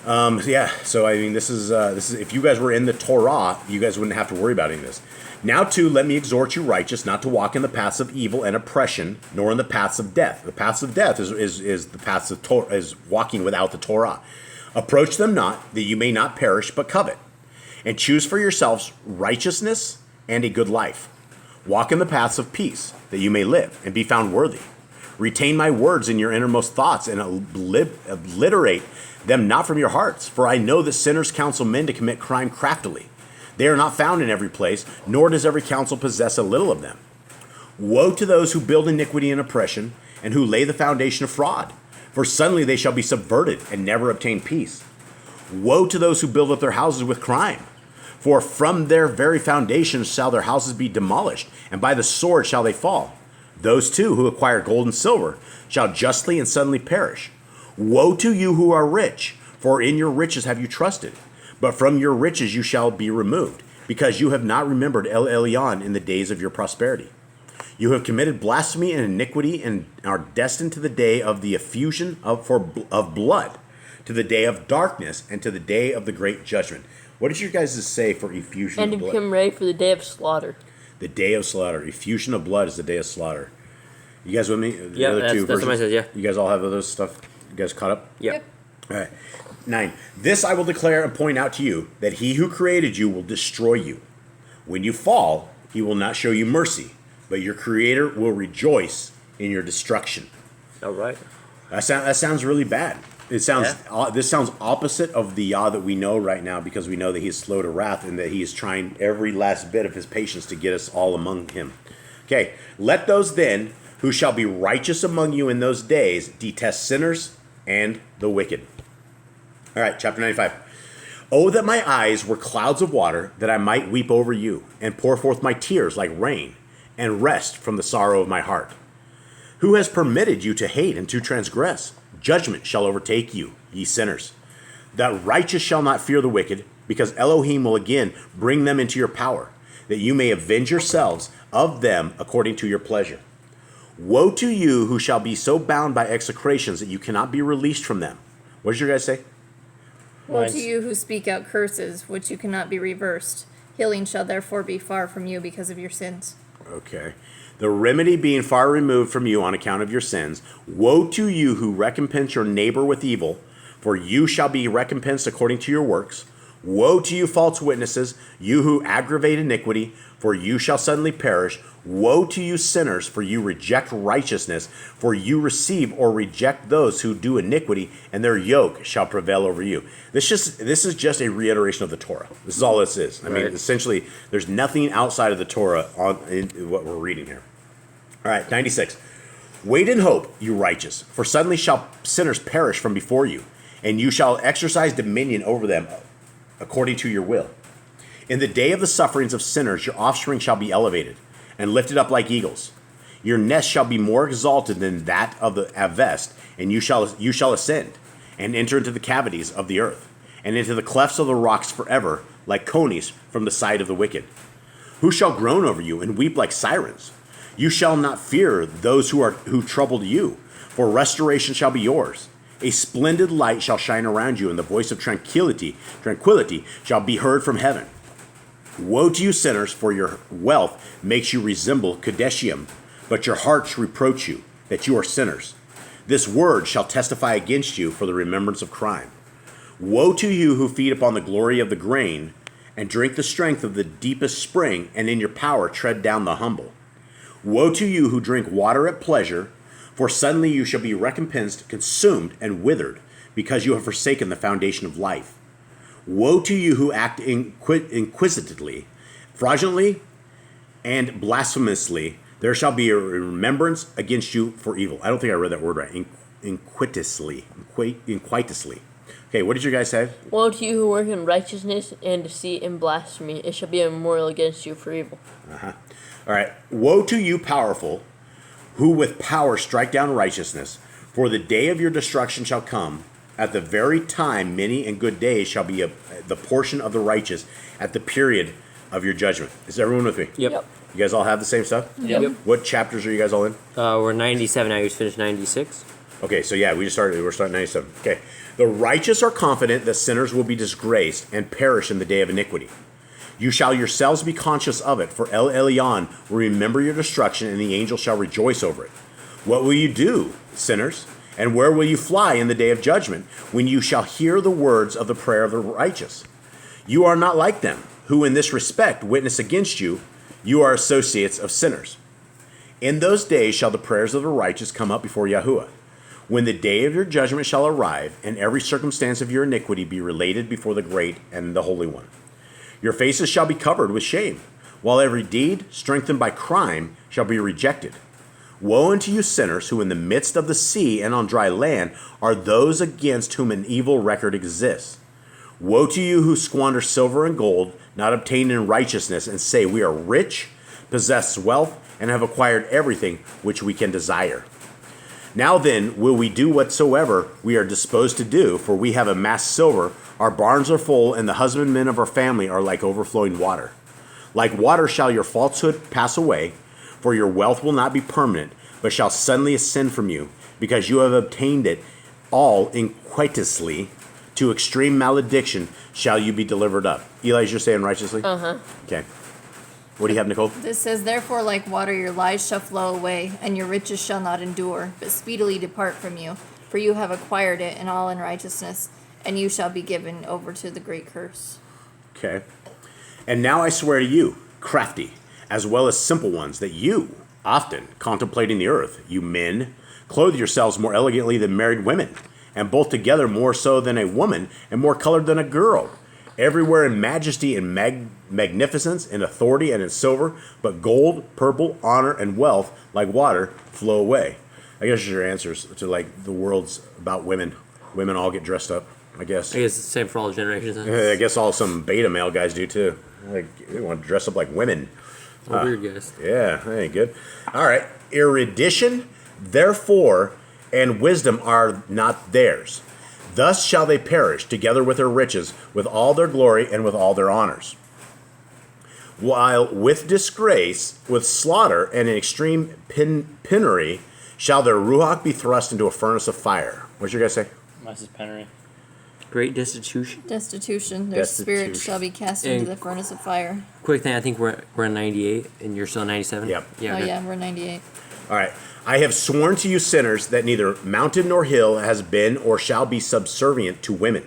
Speaker 4: Yeah, so I mean, this is if you guys were in the Torah, you guys wouldn't have to worry about any of this. Now, too, let me exhort you, righteous, not to walk in the paths of evil and oppression, nor in the paths of death. The paths of death is the paths of Torah, is walking without the Torah. Approach them not, that you may not perish, but covet, and choose for yourselves righteousness and a good life. Walk in the paths of peace, that you may live and be found worthy. Retain my words in your innermost thoughts, and obliterate them not from your hearts. For I know that sinners counsel men to commit crime craftily. They are not found in every place, nor does every counsel possess a little of them. Woe to those who build iniquity and oppression, and who lay the foundation of fraud, for suddenly they shall be subverted and never obtain peace. Woe to those who build up their houses with crime, for from their very foundations shall their houses be demolished, and by the sword shall they fall. Those too who acquire gold and silver shall justly and suddenly perish. Woe to you who are rich, for in your riches have you trusted. But from your riches you shall be removed, because you have not remembered El Elyon in the days of your prosperity. You have committed blasphemy and iniquity, and are destined to the day of the effusion of blood, to the day of darkness, and to the day of the great judgment. What did you guys say for effusion
Speaker 5: And to
Speaker 4: of blood?
Speaker 5: become ready for the day of slaughter.
Speaker 4: The day of slaughter. Effusion of blood is the day of slaughter. You guys with me? The
Speaker 1: Yeah,
Speaker 4: other
Speaker 1: that's
Speaker 4: two
Speaker 1: what mine
Speaker 4: versions?
Speaker 1: says, yeah.
Speaker 4: You guys all have those stuff? You guys caught up?
Speaker 1: Yep.
Speaker 4: All right. 9. This I will declare and point out to you, that he who created you will destroy you. When you fall, he will not show you mercy, but your creator will rejoice in your destruction.
Speaker 1: All right.
Speaker 4: That sounds really bad. It sounds This sounds opposite of the Yah that we know right now, because we know that he is slow to wrath and that he is trying every last bit of his patience to get us all among him. Okay, let those then who shall be righteous among you in those days detest sinners and the wicked. All right, chapter 95. Oh, that my eyes were clouds of water, that I might weep over you, and pour forth my tears like rain, and rest from the sorrow of my heart. Who has permitted you to hate and to transgress? Judgment shall overtake you, ye sinners. The righteous shall not fear the wicked, because Elohim will again bring them into your power, that you may avenge yourselves of them according to your pleasure. Woe to you who shall be so bound by execrations that you cannot be released from them. What did your guys say?
Speaker 2: Woe
Speaker 3: Mine's-
Speaker 2: to you who speak out curses, which you cannot be reversed. Healing shall therefore be far from you because of your sins.
Speaker 4: Okay. The remedy being far removed from you on account of your sins. Woe to you who recompense your neighbor with evil, for you shall be recompensed according to your works. Woe to you false witnesses, you who aggravate iniquity, for you shall suddenly perish. Woe to you sinners, for you reject righteousness, for you receive or reject those who do iniquity, and their yoke shall prevail over you. This is just a reiteration of the Torah. This is all this is. I mean,
Speaker 1: Right.
Speaker 4: essentially, there's nothing outside of the Torah in what we're reading here. All right, 96. Wait in hope, you righteous, for suddenly shall sinners perish from before you, and you shall exercise dominion over them according to your will. In the day of the sufferings of sinners, your offspring shall be elevated and lifted up like eagles. Your nest shall be more exalted than that of the Avest, and you shall ascend and enter into the cavities of the earth, and into the clefts of the rocks forever, like conies from the side of the wicked. Who shall groan over you and weep like sirens? You shall not fear those who troubled you, for restoration shall be yours. A splendid light shall shine around you, and the voice of tranquility shall be heard from heaven. Woe to you sinners, for your wealth makes you resemble Kadeshium, but your hearts reproach you, that you are sinners. This word shall testify against you for the remembrance of crime. Woe to you who feed upon the glory of the grain, and drink the strength of the deepest spring, and in your power tread down the humble. Woe to you who drink water at pleasure, for suddenly you shall be recompensed, consumed, and withered, because you have forsaken the foundation of life. Woe to you who act inquisitively, fraudulently, and blasphemously. There shall be a remembrance against you for evil. I don't think I read that word right. Inquitously. Okay, what did you guys say?
Speaker 5: Woe to you who work in righteousness and deceit and blasphemy. It shall be a memorial against you for evil.
Speaker 4: All right. Woe to you, powerful, who with power strike down righteousness, for the day of your destruction shall come. At the very time, many and good days shall be the portion of the righteous at the period of your judgment. Is everyone with me?
Speaker 1: Yep.
Speaker 5: Yep.
Speaker 4: You guys all have the same stuff?
Speaker 1: Yep.
Speaker 4: What chapters are you guys all in?
Speaker 1: We're 97 now. You just finished 96.
Speaker 4: Okay, so yeah, we're starting 97. Okay. The righteous are confident that sinners will be disgraced and perish in the day of iniquity. You shall yourselves be conscious of it, for El Elyon will remember your destruction, and the angel shall rejoice over it. What will you do, sinners? And where will you fly in the day of judgment, when you shall hear the words of the prayer of the righteous? You are not like them, who in this respect witness against you. You are associates of sinners. In those days shall the prayers of the righteous come up before Yahuwah, when the day of your judgment shall arrive, and every circumstance of your iniquity be related before the great and the Holy One. Your faces shall be covered with shame, while every deed strengthened by crime shall be rejected. Woe unto you sinners, who in the midst of the sea and on dry land are those against whom an evil record exists. Woe to you who squander silver and gold, not obtained in righteousness, and say, we are rich, possess wealth, and have acquired everything which we can desire. Now then, will we do whatsoever we are disposed to do, for we have amassed silver, our barns are full, and the husbandmen of our family are like overflowing water. Like water shall your falsehood pass away, for your wealth will not be permanent, but shall suddenly ascend from you, because you have obtained it all iniquitously. To extreme malediction shall you be delivered up. Eli, you're saying righteously?
Speaker 5: Uh-huh.
Speaker 4: Okay. What do you have, Nicole?
Speaker 2: This says, therefore, like water, your lies shall flow away, and your riches shall not endure, but speedily depart from you. For you have acquired it in all unrighteousness, and you shall be given over to the great curse.
Speaker 4: Okay. And now I swear to you, crafty, as well as simple ones, that you, often contemplating the earth, you men, clothe yourselves more elegantly than married women, and both together more so than a woman, and more colored than a girl, everywhere in majesty and magnificence, in authority and in silver, but gold, purple, honor, and wealth, like water, flow away. I guess your answers to like the world's about women. Women all get dressed up, I guess.
Speaker 1: I guess it's the same for all generations.
Speaker 4: I guess all some beta male guys do too. Like they want to dress up like women.
Speaker 1: Weird guys.
Speaker 4: Yeah, that ain't good. All right. Erudition, therefore, and wisdom are not theirs. Thus shall they perish, together with their riches, with all their glory, and with all their honors. While with disgrace, with slaughter, and in extreme penury, shall their ruach be thrust into a furnace of fire. What's your guys say?
Speaker 3: Mine says penury.
Speaker 1: Great destitution.
Speaker 2: Destitution. Their spirit shall be cast into the furnace of fire.
Speaker 1: Quick thing, I think we're in 98, and you're still in 97?
Speaker 4: Yep.
Speaker 1: Yeah,
Speaker 2: Oh,
Speaker 1: okay.
Speaker 2: yeah, we're 98.
Speaker 4: All right. I have sworn to you sinners that neither mountain nor hill has been or shall be subservient to women.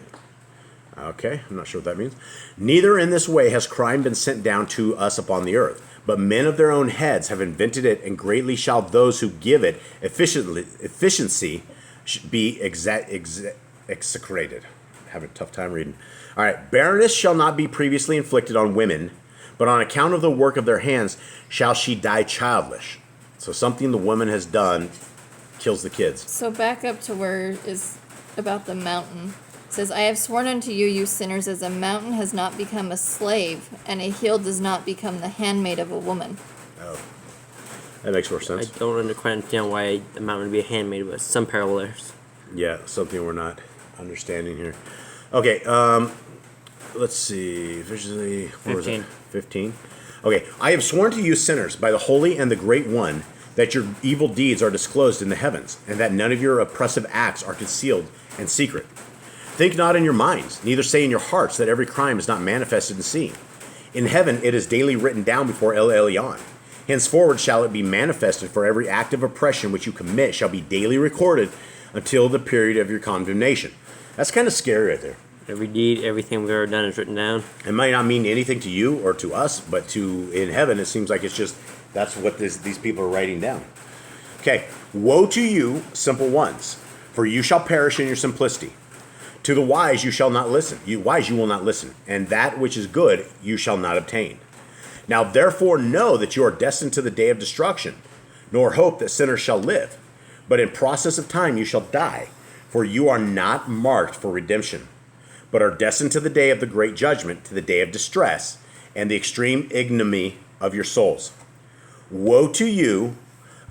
Speaker 4: Okay, I'm not sure what that means. Neither in this way has crime been sent down to us upon the earth, but men of their own heads have invented it, and greatly shall those who give it efficiency be execrated. Having a tough time reading. All right. Barrenness shall not be previously inflicted on women, but on account of the work of their hands shall she die childless. So something the woman has done kills the kids.
Speaker 2: So back up to where is about the mountain. It says, I have sworn unto you, you sinners, as a mountain has not become a slave, and a hill does not become the handmaid of a woman.
Speaker 4: Oh, that makes more
Speaker 1: I
Speaker 4: sense.
Speaker 1: don't quite understand why the mountain would be a handmaid, but some parallel there.
Speaker 4: Yeah, something we're not understanding here. Okay, let's see. Visually, what was it? 15. Okay, I have sworn to you sinners by the Holy and the Great One that your evil deeds are disclosed in the heavens, and that none of your oppressive acts are concealed and secret. Think not in your minds, neither say in your hearts that every crime is not manifested and seen. In heaven it is daily written down before El Elyon. Henceforward shall it be manifested, for every act of oppression which you commit shall be daily recorded until the period of your condemnation. That's kind of scary right there.
Speaker 1: Every deed, everything we've ever done is written down.
Speaker 4: It might not mean anything to you or to us, but to in heaven it seems like it's just that's what these people are writing down. Okay, woe to you, simple ones, for you shall perish in your simplicity. To the wise you shall not listen. You will not listen, and that which is good you shall not obtain. Now therefore know that you are destined to the day of destruction, nor hope that sinners shall live. But in process of time you shall die, for you are not marked for redemption, but are destined to the day of the great judgment, to the day of distress, and the extreme ignominy of your souls. Woe to you,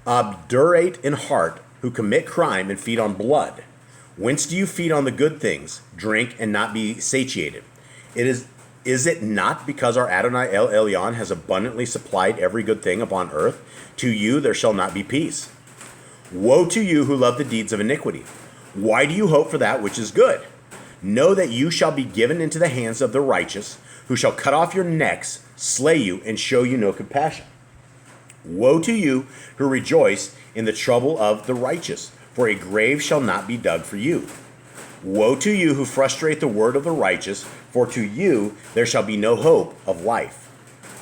Speaker 4: obdurate in heart, who commit crime and feed on blood. Whence do you feed on the good things, drink, and not be satiated? Is it not because our Adonai El Elyon has abundantly supplied every good thing upon earth? To you there shall not be peace. Woe to you who love the deeds of iniquity. Why do you hope for that which is good? Know that you shall be given into the hands of the righteous, who shall cut off your necks, slay you, and show you no compassion. Woe to you who rejoice in the trouble of the righteous, for a grave shall not be dug for you. Woe to you who frustrate the word of the righteous, for to you there shall be no hope of life.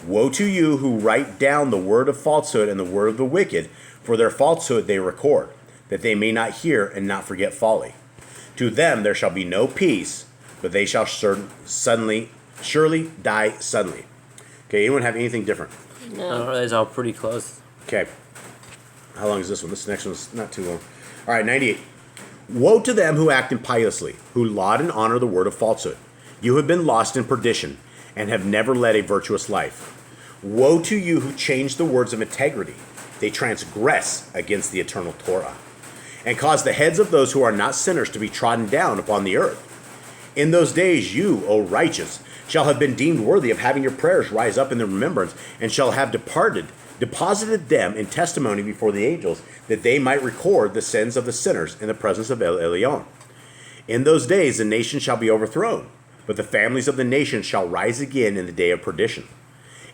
Speaker 4: Woe to you who write down the word of falsehood and the word of the wicked, for their falsehood they record, that they may not hear and not forget folly. To them there shall be no peace, but they shall surely die suddenly. Okay, anyone have anything different?
Speaker 5: No.
Speaker 1: It's all pretty close.
Speaker 4: Okay. How long is this one? This next one's not too long. All right, 98. Woe to them who act impiously, who laud and honor the word of falsehood. You have been lost in perdition, and have never led a virtuous life. Woe to you who change the words of integrity. They transgress against the eternal Torah, and cause the heads of those who are not sinners to be trodden down upon the earth. In those days you, O righteous, shall have been deemed worthy of having your prayers rise up in the remembrance, and shall have deposited them in testimony before the angels, that they might record the sins of the sinners in the presence of El Elyon. In those days the nation shall be overthrown, but the families of the nation shall rise again in the day of perdition.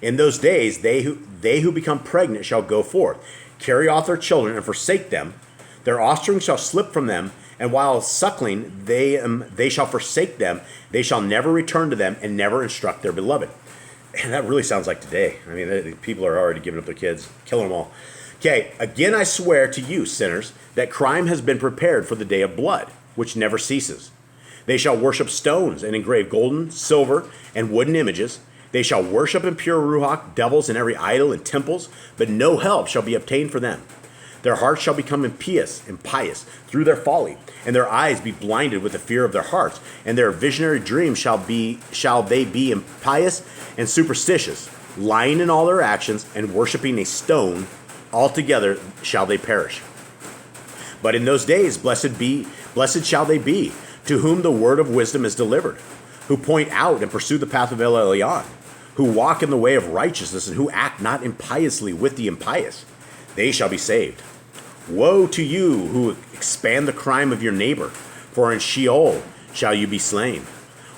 Speaker 4: In those days, they who become pregnant shall go forth, carry off their children and forsake them. Their offspring shall slip from them, and while suckling, they shall forsake them. They shall never return to them and never instruct their beloved. And that really sounds like today. I mean, people are already giving up their kids, killing them all. Okay, again I swear to you, sinners, that crime has been prepared for the day of blood, which never ceases. They shall worship stones and engrave golden, silver, and wooden images. They shall worship impure ruach, devils, and every idol in temples, but no help shall be obtained for them. Their hearts shall become impious through their folly, and their eyes be blinded with the fear of their hearts, and their visionary dreams shall they be impious and superstitious, lying in all their actions, and worshiping a stone. Altogether shall they perish. But in those days blessed shall they be, to whom the word of wisdom is delivered, who point out and pursue the path of El Elyon, who walk in the way of righteousness, and who act not impiously with the impious. They shall be saved. Woe to you who expand the crime of your neighbor, for in Sheol shall you be slain.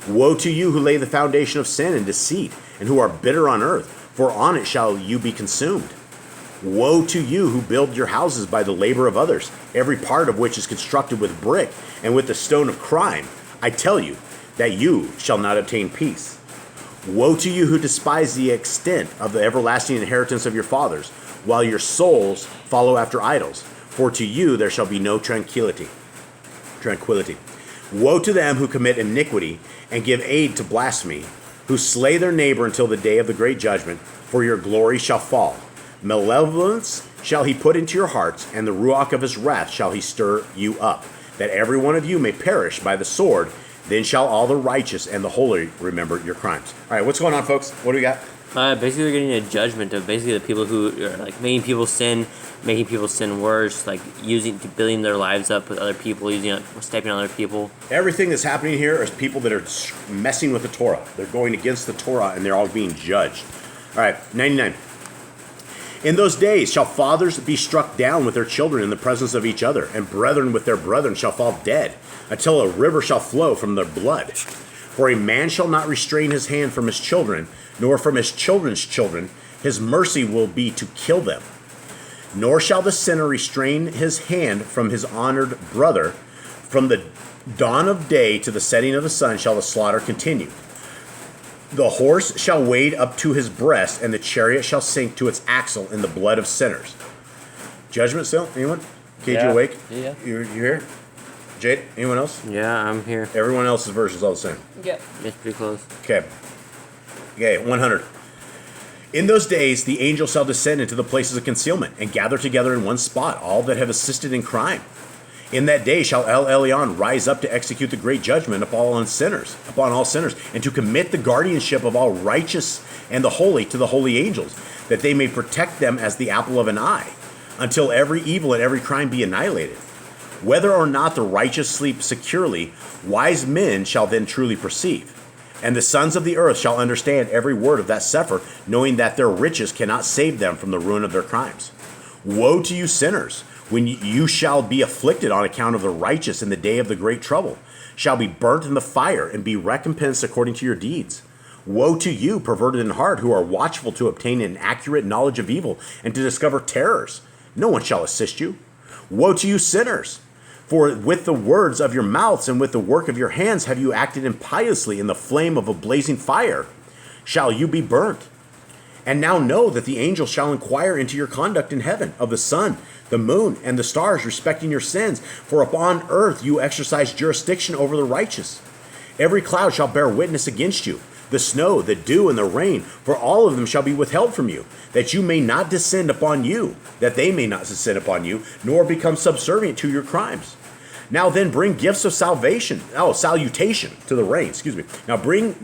Speaker 4: Woe to you who lay the foundation of sin and deceit, and who are bitter on earth, for on it shall you be consumed. Woe to you who build your houses by the labor of others, every part of which is constructed with brick and with the stone of crime. I tell you that you shall not obtain peace. Woe to you who despise the extent of the everlasting inheritance of your fathers, while your souls follow after idols. For to you there shall be no tranquility. Woe to them who commit iniquity and give aid to blasphemy, who slay their neighbor until the day of the great judgment, for your glory shall fall. Malevolence shall he put into your hearts, and the ruach of his wrath shall he stir you up, that every one of you may perish by the sword. Then shall all the righteous and the holy remember your crimes. All right, what's going on, folks? What do we got?
Speaker 1: Basically, we're getting a judgment of basically the people who are like making people sin worse, like building their lives up with other people, stepping on other people.
Speaker 4: Everything that's happening here is people that are messing with the Torah. They're going against the Torah, and they're all being judged. All right, 99. In those days shall fathers be struck down with their children in the presence of each other, and brethren with their brethren shall fall dead, until a river shall flow from their blood. For a man shall not restrain his hand from his children, nor from his children's children. His mercy will be to kill them. Nor shall the sinner restrain his hand from his honored brother. From the dawn of day to the setting of the sun shall the slaughter continue. The horse shall wade up to his breast, and the chariot shall sink to its axle in the blood of sinners. Judgment still? Anyone? KJ, you awake?
Speaker 3: Yeah.
Speaker 4: You here? Jade? Anyone else?
Speaker 1: Yeah, I'm here.
Speaker 4: Everyone else's version's all the same.
Speaker 5: Yep.
Speaker 1: It's pretty close.
Speaker 4: Okay, 100. In those days, the angel shall descend into the places of concealment and gather together in one spot all that have assisted in crime. In that day shall El Elyon rise up to execute the great judgment upon all sinners, and to commit the guardianship of all righteous and the holy to the holy angels, that they may protect them as the apple of an eye, until every evil and every crime be annihilated. Whether or not the righteous sleep securely, wise men shall then truly perceive. And the sons of the earth shall understand every word of that sefer, knowing that their riches cannot save them from the ruin of their crimes. Woe to you sinners, when you shall be afflicted on account of the righteous in the day of the great trouble, shall be burnt in the fire and be recompensed according to your deeds. Woe to you, perverted in heart, who are watchful to obtain an accurate knowledge of evil and to discover terrors. No one shall assist you. Woe to you sinners! For with the words of your mouths and with the work of your hands have you acted impiously in the flame of a blazing fire. Shall you be burnt? And now know that the angel shall inquire into your conduct in heaven, of the sun, the moon, and the stars, respecting your sins. For upon earth you exercise jurisdiction over the righteous. Every cloud shall bear witness against you, the snow, the dew, and the rain, for all of them shall be withheld from you, that you may not descend upon you, that they may not descend upon you, nor become subservient to your crimes. Now then bring gifts of salutation to the rain,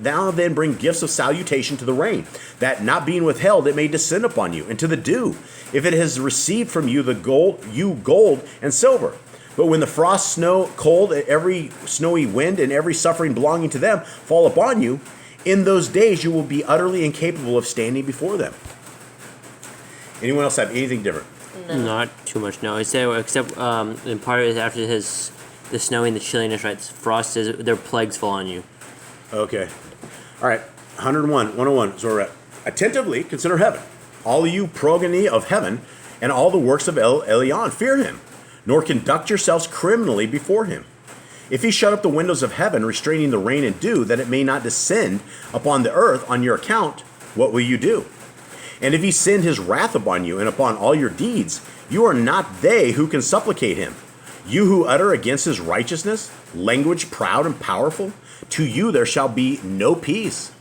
Speaker 4: Now then bring gifts of salutation to the rain, that not being withheld it may descend upon you, and to the dew, if it has received from you gold and silver. But when the frost, snow, cold, every snowy wind, and every suffering belonging to them fall upon you, in those days you will be utterly incapable of standing before them. Anyone else have anything different?
Speaker 5: No.
Speaker 1: Not too much, no. Except in part of it after the snowing, the chilliness, right? Frost is their plagues fall on you.
Speaker 4: Okay. All right. 101 is where we're at. Attentively consider heaven. All you progeny of heaven, and all the works of El Elyon, fear him, nor conduct yourselves criminally before him. If he shut up the windows of heaven, restraining the rain and dew, that it may not descend upon the earth on your account, what will you do? And if he send his wrath upon you and upon all your deeds, you are not they who can supplicate him. You who utter against his righteousness, language proud and powerful, to you there shall be no peace.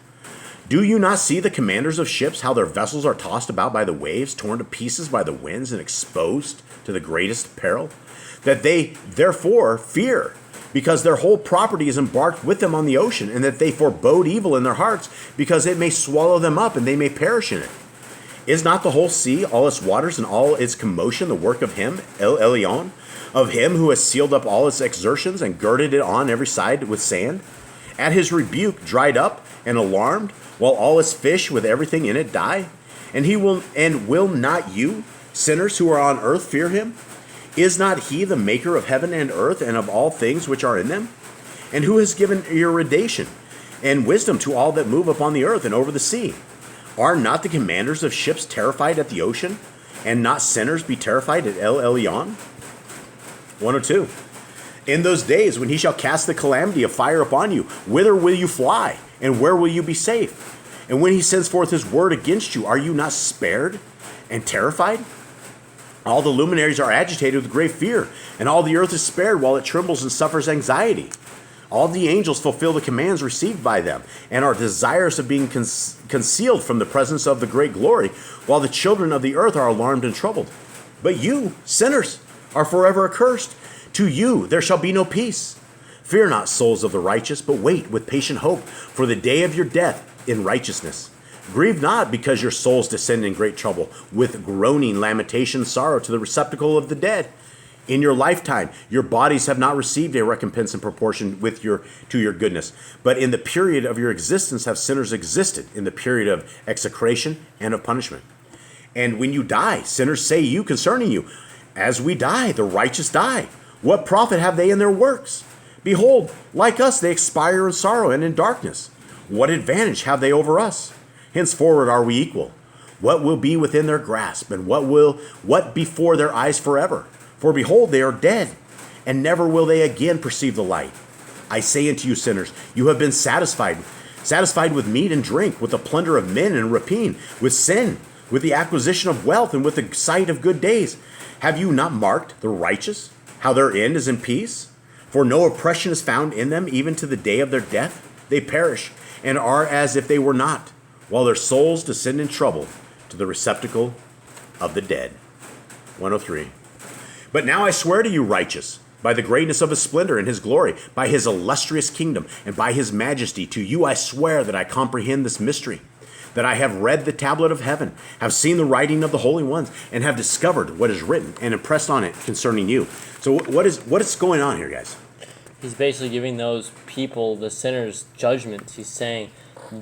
Speaker 4: Do you not see the commanders of ships, how their vessels are tossed about by the waves, torn to pieces by the winds, and exposed to the greatest peril? That they therefore fear, because their whole property is embarked with them on the ocean, and that they forebode evil in their hearts, because it may swallow them up, and they may perish in it. Is not the whole sea, all its waters, and all its commotion the work of him, El Elyon, of him who has sealed up all its exertions, and girded it on every side with sand? At his rebuke dried up and alarmed, while all its fish with everything in it die? And will not you, sinners who are on earth, fear him? Is not he the maker of heaven and earth, and of all things which are in them? And who has given erudition and wisdom to all that move upon the earth and over the sea? Are not the commanders of ships terrified at the ocean, and not sinners be terrified at El Elyon? 102. In those days when he shall cast the calamity of fire upon you, whither will you fly, and where will you be safe? And when he sends forth his word against you, are you not spared and terrified? All the luminaries are agitated with great fear, and all the earth is spared while it trembles and suffers anxiety. All the angels fulfill the commands received by them, and are desirous of being concealed from the presence of the great glory, while the children of the earth are alarmed and troubled. But you, sinners, are forever accursed. To you there shall be no peace. Fear not, souls of the righteous, but wait with patient hope for the day of your death in righteousness. Grieve not because your souls descend in great trouble, with groaning, lamentation, sorrow to the receptacle of the dead. In your lifetime, your bodies have not received a recompense in proportion to your goodness. But in the period of your existence have sinners existed, in the period of execration and of punishment. And when you die, sinners say you concerning you, as we die, the righteous die. What profit have they in their works? Behold, like us, they expire in sorrow and in darkness. What advantage have they over us? Henceforward are we equal. What will be within their grasp, and what before their eyes forever? For behold, they are dead, and never will they again perceive the light. I say unto you, sinners, you have been satisfied with meat and drink, with the plunder of men and rapine, with sin, with the acquisition of wealth, and with the sight of good days. Have you not marked the righteous, how their end is in peace? For no oppression is found in them, even to the day of their death. They perish, and are as if they were not, while their souls descend in trouble to the receptacle of the dead. 103. But now I swear to you, righteous, by the greatness of his splendor and his glory, by his illustrious kingdom, and by his majesty, to you I swear that I comprehend this mystery, that I have read the tablet of heaven, have seen the writing of the holy ones, and have discovered what is written and impressed on it concerning you. So what is going on here, guys?
Speaker 3: He's basically giving those people, the sinners, judgments. He's saying,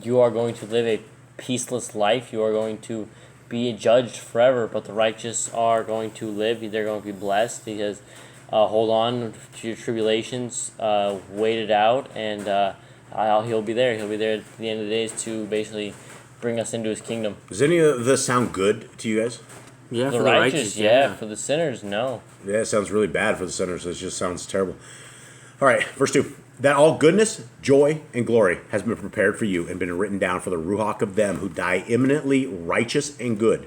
Speaker 3: you are going to live a peaceless life. You are going to be judged forever, but the righteous are going to live. They're going to be blessed. He says, hold on to your tribulations, wait it out, and he'll be there. He'll be there at the end of the days to basically bring us into his kingdom.
Speaker 4: Does any of this sound good to you guys?
Speaker 1: Yeah,
Speaker 3: For
Speaker 1: for
Speaker 3: the
Speaker 1: the
Speaker 3: righteous, yeah. For the sinners, no.
Speaker 4: Yeah, it sounds really bad for the sinners. It just sounds terrible. All right, verse 2. That all goodness, joy, and glory has been prepared for you and been written down for the ruach of them who die eminently righteous and good.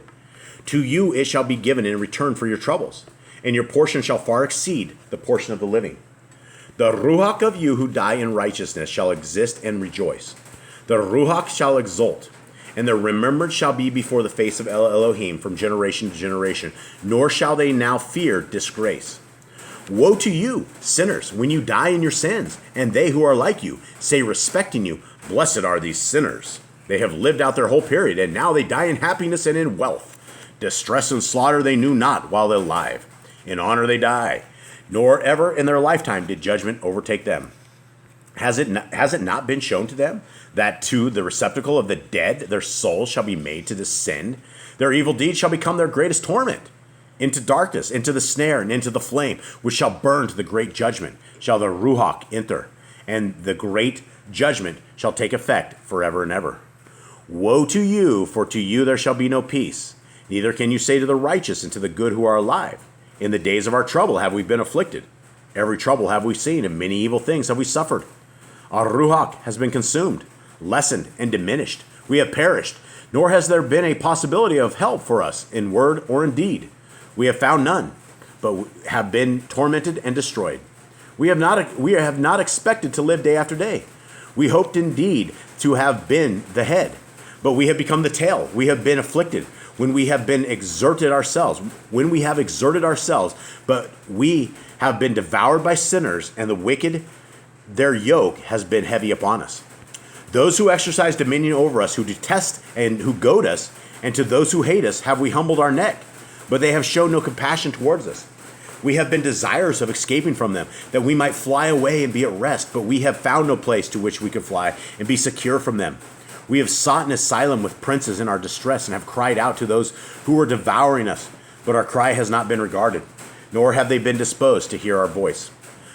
Speaker 4: To you it shall be given in return for your troubles, and your portion shall far exceed the portion of the living. The ruach of you who die in righteousness shall exist and rejoice. The ruach shall exult, and their remembrance shall be before the face of Elohim from generation to generation, nor shall they now fear disgrace. Woe to you, sinners, when you die in your sins, and they who are like you say respecting you, blessed are these sinners. They have lived out their whole period, and now they die in happiness and in wealth. Distress and slaughter they knew not while alive. In honor they die, nor ever in their lifetime did judgment overtake them. Has it not been shown to them that to the receptacle of the dead their souls shall be made to descend? Their evil deeds shall become their greatest torment. Into darkness, into the snare, and into the flame, which shall burn to the great judgment, shall the Ruach enter, and the great judgment shall take effect forever and ever. Woe to you, for to you there shall be no peace. Neither can you say to the righteous and to the good who are alive, in the days of our trouble have we been afflicted. Every trouble have we seen, and many evil things have we suffered. Our ruach has been consumed, lessened, and diminished. We have perished, nor has there been a possibility of help for us in word or in deed. We have found none, but have been tormented and destroyed. We have not expected to live day after day. We hoped indeed to have been the head, but we have become the tail. We have been afflicted when we have exerted ourselves, but we have been devoured by sinners, and the wicked, their yoke has been heavy upon us. Those who exercise dominion over us, who detest and who goad us, and to those who hate us have we humbled our neck, but they have shown no compassion towards us. We have been desirous of escaping from them, that we might fly away and be at rest, but we have found no place to which we could fly and be secure from them. We have sought an asylum with princes in our distress, and have cried out to those who were devouring us, but our cry has not been regarded, nor have they been disposed to hear our voice,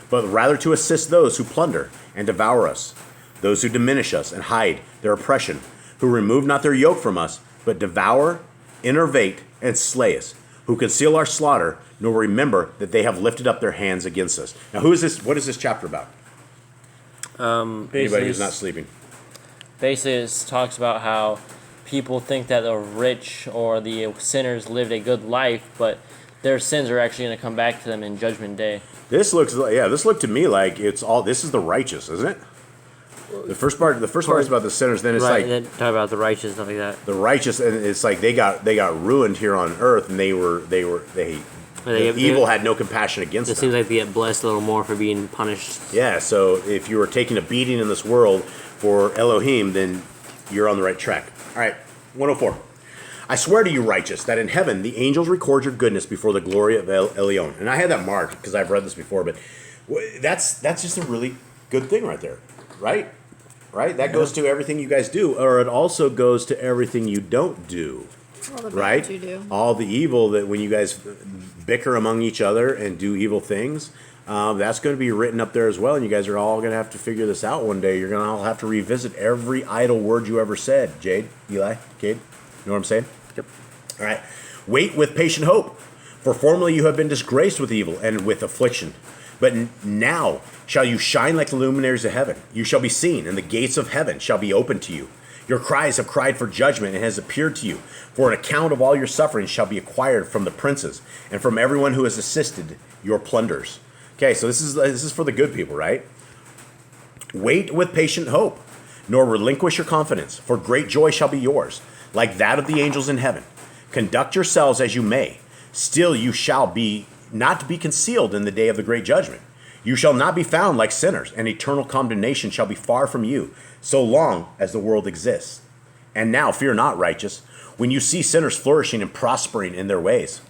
Speaker 4: but rather to assist those who plunder and devour us, those who diminish us and hide their oppression, who remove not their yoke from us, but devour, enervate, and slay us, who conceal our slaughter, nor remember that they have lifted up their hands against us. Now, who is this? What is this chapter about? Anybody who's not sleeping.
Speaker 3: Basically, it talks about how people think that the rich or the sinners lived a good life, but their sins are actually going to come back to them in Judgment Day.
Speaker 4: This looked to me like this is the righteous, isn't it? The first part is about the sinners. Then it's
Speaker 1: right,
Speaker 4: like
Speaker 1: and then talk about the righteous, stuff like that.
Speaker 4: the righteous, and it's like they got ruined here on earth, and evil had no compassion against
Speaker 1: It
Speaker 4: them.
Speaker 1: seems like they get blessed a little more for being punished.
Speaker 4: Yeah, so if you were taking a beating in this world for Elohim, then you're on the right track. All right, 104. I swear to you, righteous, that in heaven the angels record your goodness before the glory of El Elyon. And I had that marked because I've read this before, but that's just a really good thing right there, right? Right? That goes to everything you guys do, or it also goes to everything you don't do.
Speaker 2: All the bad
Speaker 4: Right?
Speaker 2: you do.
Speaker 4: All the evil that when you guys bicker among each other and do evil things, that's going to be written up there as well. And you guys are all going to have to figure this out one day. You're going to all have to revisit every idle word you ever said. Jade, Eli, Cade, you know what I'm saying?
Speaker 1: Yep.
Speaker 4: All right. Wait with patient hope, for formerly you have been disgraced with evil and with affliction. But now shall you shine like the luminaries of heaven. You shall be seen, and the gates of heaven shall be opened to you. Your cries have cried for judgment, and has appeared to you. For an account of all your sufferings shall be acquired from the princes, and from everyone who has assisted your plunders. Okay, so this is for the good people, right? Wait with patient hope, nor relinquish your confidence, for great joy shall be yours, like that of the angels in heaven. Conduct yourselves as you may. Still you shall be not be concealed in the day of the great judgment. You shall not be found like sinners, and eternal condemnation shall be far from you, so long as the world exists. And now fear not, righteous, when you see sinners flourishing and prosperous in their ways.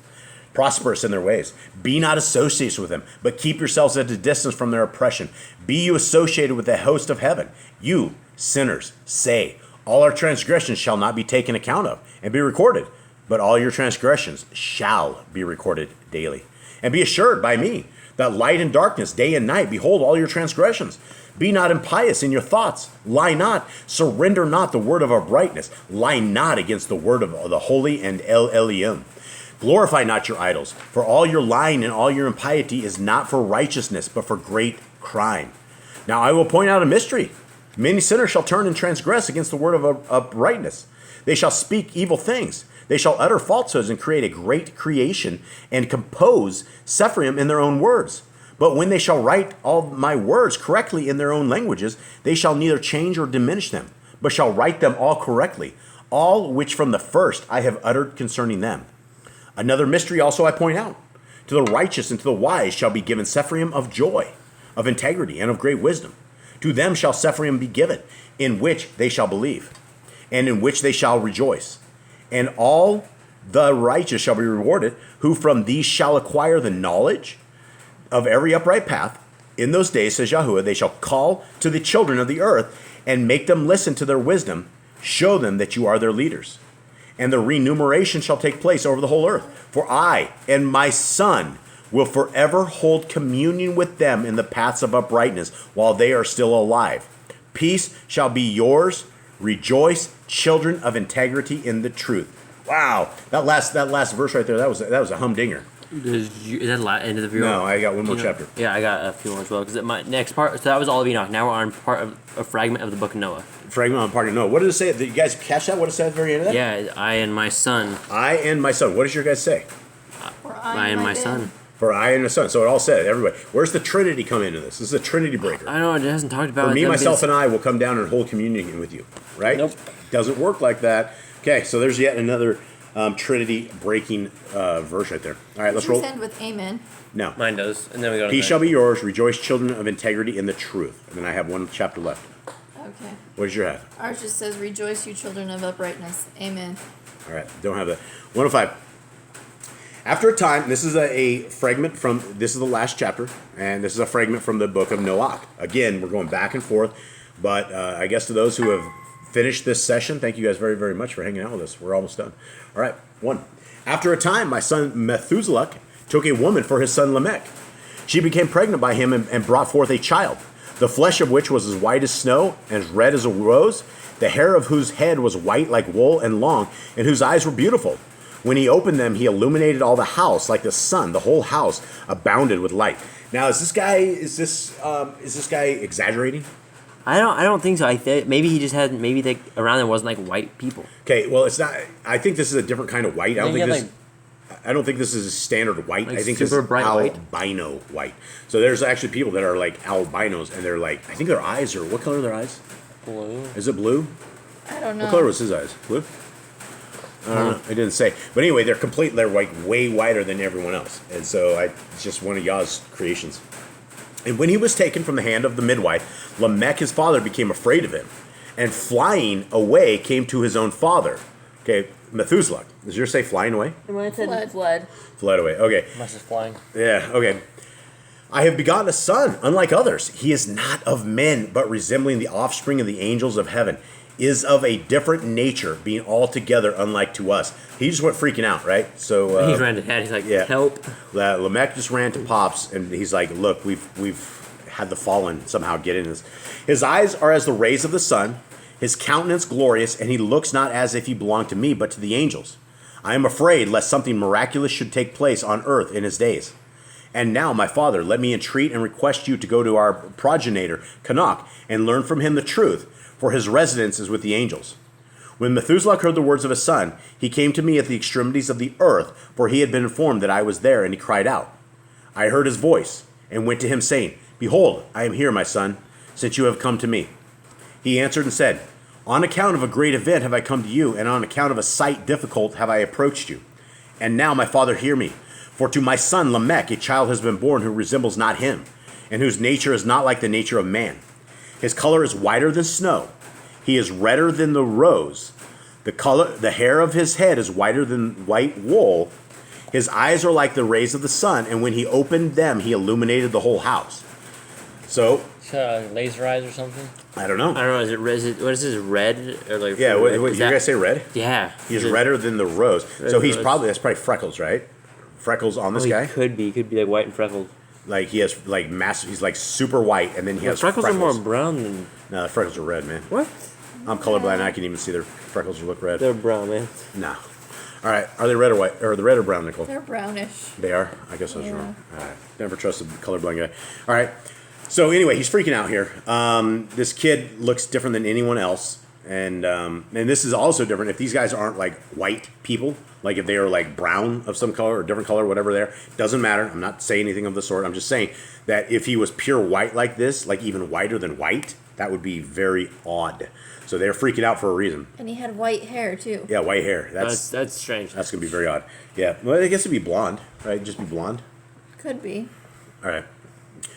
Speaker 4: Be not associates with them, but keep yourselves at a distance from their oppression. Be you associated with the host of heaven. You, sinners, say, all our transgressions shall not be taken account of and be recorded, but all your transgressions shall be recorded daily. And be assured by me that light and darkness, day and night, behold all your transgressions. Be not impious in your thoughts. Lie not. Surrender not the word of uprightness. Lie not against the word of the holy and El Elyon. Glorify not your idols, for all your lying and all your impiety is not for righteousness, but for great crime. Now I will point out a mystery. Many sinners shall turn and transgress against the word of uprightness. They shall speak evil things. They shall utter falsehoods and create a great creation and compose Sephrim in their own words. But when they shall write all my words correctly in their own languages, they shall neither change or diminish them, but shall write them all correctly, all which from the first I have uttered concerning them. Another mystery also I point out. To the righteous and to the wise shall be given Sephrim of joy, of integrity, and of great wisdom. To them shall Sephrim be given, in which they shall believe, and in which they shall rejoice. And all the righteous shall be rewarded, who from these shall acquire the knowledge of every upright path. In those days, says Yahuwah, they shall call to the children of the earth and make them listen to their wisdom. Show them that you are their leaders. And the remuneration shall take place over the whole earth. For I and my son will forever hold communion with them in the paths of uprightness while they are still alive. Peace shall be yours Rejoice, children of integrity in the truth. Wow, that last verse right there, that was a humdinger.
Speaker 1: Is that the end of the video?
Speaker 4: No, I got one more chapter.
Speaker 1: Yeah, I got a few more as well. Because my next part, so that was all of Enoch. Now we're on part of a fragment of the book of Noah.
Speaker 4: Fragment on part of Noah. What did it say? Did you guys catch that? What did it say at the very end of that?
Speaker 1: Yeah, I and my son.
Speaker 4: I and my son. What does your guys say?
Speaker 2: Or
Speaker 1: I and my son.
Speaker 4: For I and the son. So it all said, everybody. Where's the Trinity come into this? This is a Trinity breaker.
Speaker 1: I know, it hasn't talked about
Speaker 4: For
Speaker 1: it.
Speaker 4: me,
Speaker 1: Them
Speaker 4: myself,
Speaker 1: being-
Speaker 4: and I will come down and hold communion with you. Right?
Speaker 3: Nope.
Speaker 4: Doesn't work like that. Okay, so there's yet another Trinity breaking verse right there. All right, let's roll.
Speaker 2: Yours end with amen.
Speaker 4: No.
Speaker 1: Mine does. And then we go to
Speaker 4: He
Speaker 1: the
Speaker 4: shall be yours. Rejoice, children of integrity in the truth. And then I have one chapter left.
Speaker 2: Okay.
Speaker 4: What does your have?
Speaker 2: Ours just says, rejoice, you children of uprightness. Amen.
Speaker 4: All right, don't have that. 105. After a time, this is a fragment from, this is the last chapter, and this is a fragment from the book of Noah. Again, we're going back and forth, but I guess to those who have finished this session, thank you guys very, very much for hanging out with us. We're almost done. All right, 1. After a time, my son Methuselah took a woman for his son Lamech. She became pregnant by him and brought forth a child, the flesh of which was as white as snow and as red as a rose, the hair of whose head was white like wool and long, and whose eyes were beautiful. When he opened them, he illuminated all the house like the sun. The whole house abounded with light. Now, is this guy exaggerating?
Speaker 1: I don't think so. Maybe he just had, maybe they around him wasn't like white people.
Speaker 4: Okay, well, it's not. I think this is a different kind of white. I don't
Speaker 3: Yeah,
Speaker 4: think this. I don't think this is a standard white.
Speaker 1: Like
Speaker 4: I think this
Speaker 1: super
Speaker 4: is
Speaker 1: bright white?
Speaker 4: albino white. So there's actually people that are like albinos, and they're like, I think their eyes are, what color are their eyes?
Speaker 3: Blue.
Speaker 4: Is it blue?
Speaker 2: I don't know.
Speaker 4: What color was his eyes? Blue? I don't know. I didn't say. But anyway, they're like way whiter than everyone else. And so it's just one of Yah's creations. And when he was taken from the hand of the midwife, Lamech, his father, became afraid of him, and flying away came to his own father. Okay, Methuselah. Does yours say flying away?
Speaker 5: And when it said
Speaker 2: Fled.
Speaker 5: fled.
Speaker 4: Fled away. Okay.
Speaker 3: Must is flying.
Speaker 4: Yeah, okay. I have begotten a son, unlike others. He is not of men, but resembling the offspring of the angels of heaven, is of a different nature, being altogether unlike to us. He just went freaking out, right? So
Speaker 1: He ran to dad. He's like,
Speaker 4: yeah.
Speaker 1: help.
Speaker 4: Lamech just ran to Pops, and he's like, look, we've had the fallen somehow get in this. His eyes are as the rays of the sun, his countenance glorious, and he looks not as if he belonged to me, but to the angels. I am afraid lest something miraculous should take place on earth in his days. And now, my father, let me entreat and request you to go to our progenitor, Enoch, and learn from him the truth, for his residence is with the angels. When Methuselah heard the words of his son, he came to me at the extremities of the earth, for he had been informed that I was there, and he cried out. I heard his voice, and went to him, saying, Behold, I am here, my son, since you have come to me. He answered and said, On account of a great event have I come to you, and on account of a sight difficult have I approached you. And now, my father, hear me. For to my son Lamech a child has been born who resembles not him, and whose nature is not like the nature of man. His color is whiter than snow. He is redder than the rose. The hair of his head is whiter than white wool. His eyes are like the rays of the sun, and when he opened them, he illuminated the whole house. So,
Speaker 3: Laser eyes or something?
Speaker 4: I don't know.
Speaker 1: I don't know. What is this? Red or like?
Speaker 4: Yeah, what,
Speaker 1: is
Speaker 4: you
Speaker 1: that-
Speaker 4: guys say red?
Speaker 1: Yeah.
Speaker 4: He's
Speaker 1: Is it-
Speaker 4: redder than the rose. So
Speaker 1: Red
Speaker 4: that's
Speaker 1: rose.
Speaker 4: probably freckles, right? Freckles on this
Speaker 1: He
Speaker 4: guy.
Speaker 1: could be like white and freckled.
Speaker 4: Like he has like massive. He's like super white, and then he has
Speaker 1: Freckles are more brown than
Speaker 4: No, the freckles are red, man.
Speaker 1: what?
Speaker 4: I'm colorblind. I can even see their freckles look red.
Speaker 1: They're brown, man.
Speaker 4: No. All right. Are they red or white? Or are they red or brown, Nicole?
Speaker 2: They're brownish.
Speaker 4: They are? I guess I was
Speaker 2: Yeah.
Speaker 4: wrong. All right. Never trusted the colorblind guy. All right. So anyway, he's freaking out here. This kid looks different than anyone else. And this is also different if these guys aren't like white people, like if they are like brown of some color or different color, whatever they're, doesn't matter. I'm not saying anything of the sort. I'm just saying that if he was pure white like this, like even whiter than white, that would be very odd. So they're freaking out for a reason.
Speaker 2: And he had white hair, too.
Speaker 4: Yeah, white hair.
Speaker 1: That's strange.
Speaker 4: That's going to be very odd. Yeah. Well, I guess it'd be blonde, right? Just be blonde.
Speaker 2: Could be.
Speaker 4: All right.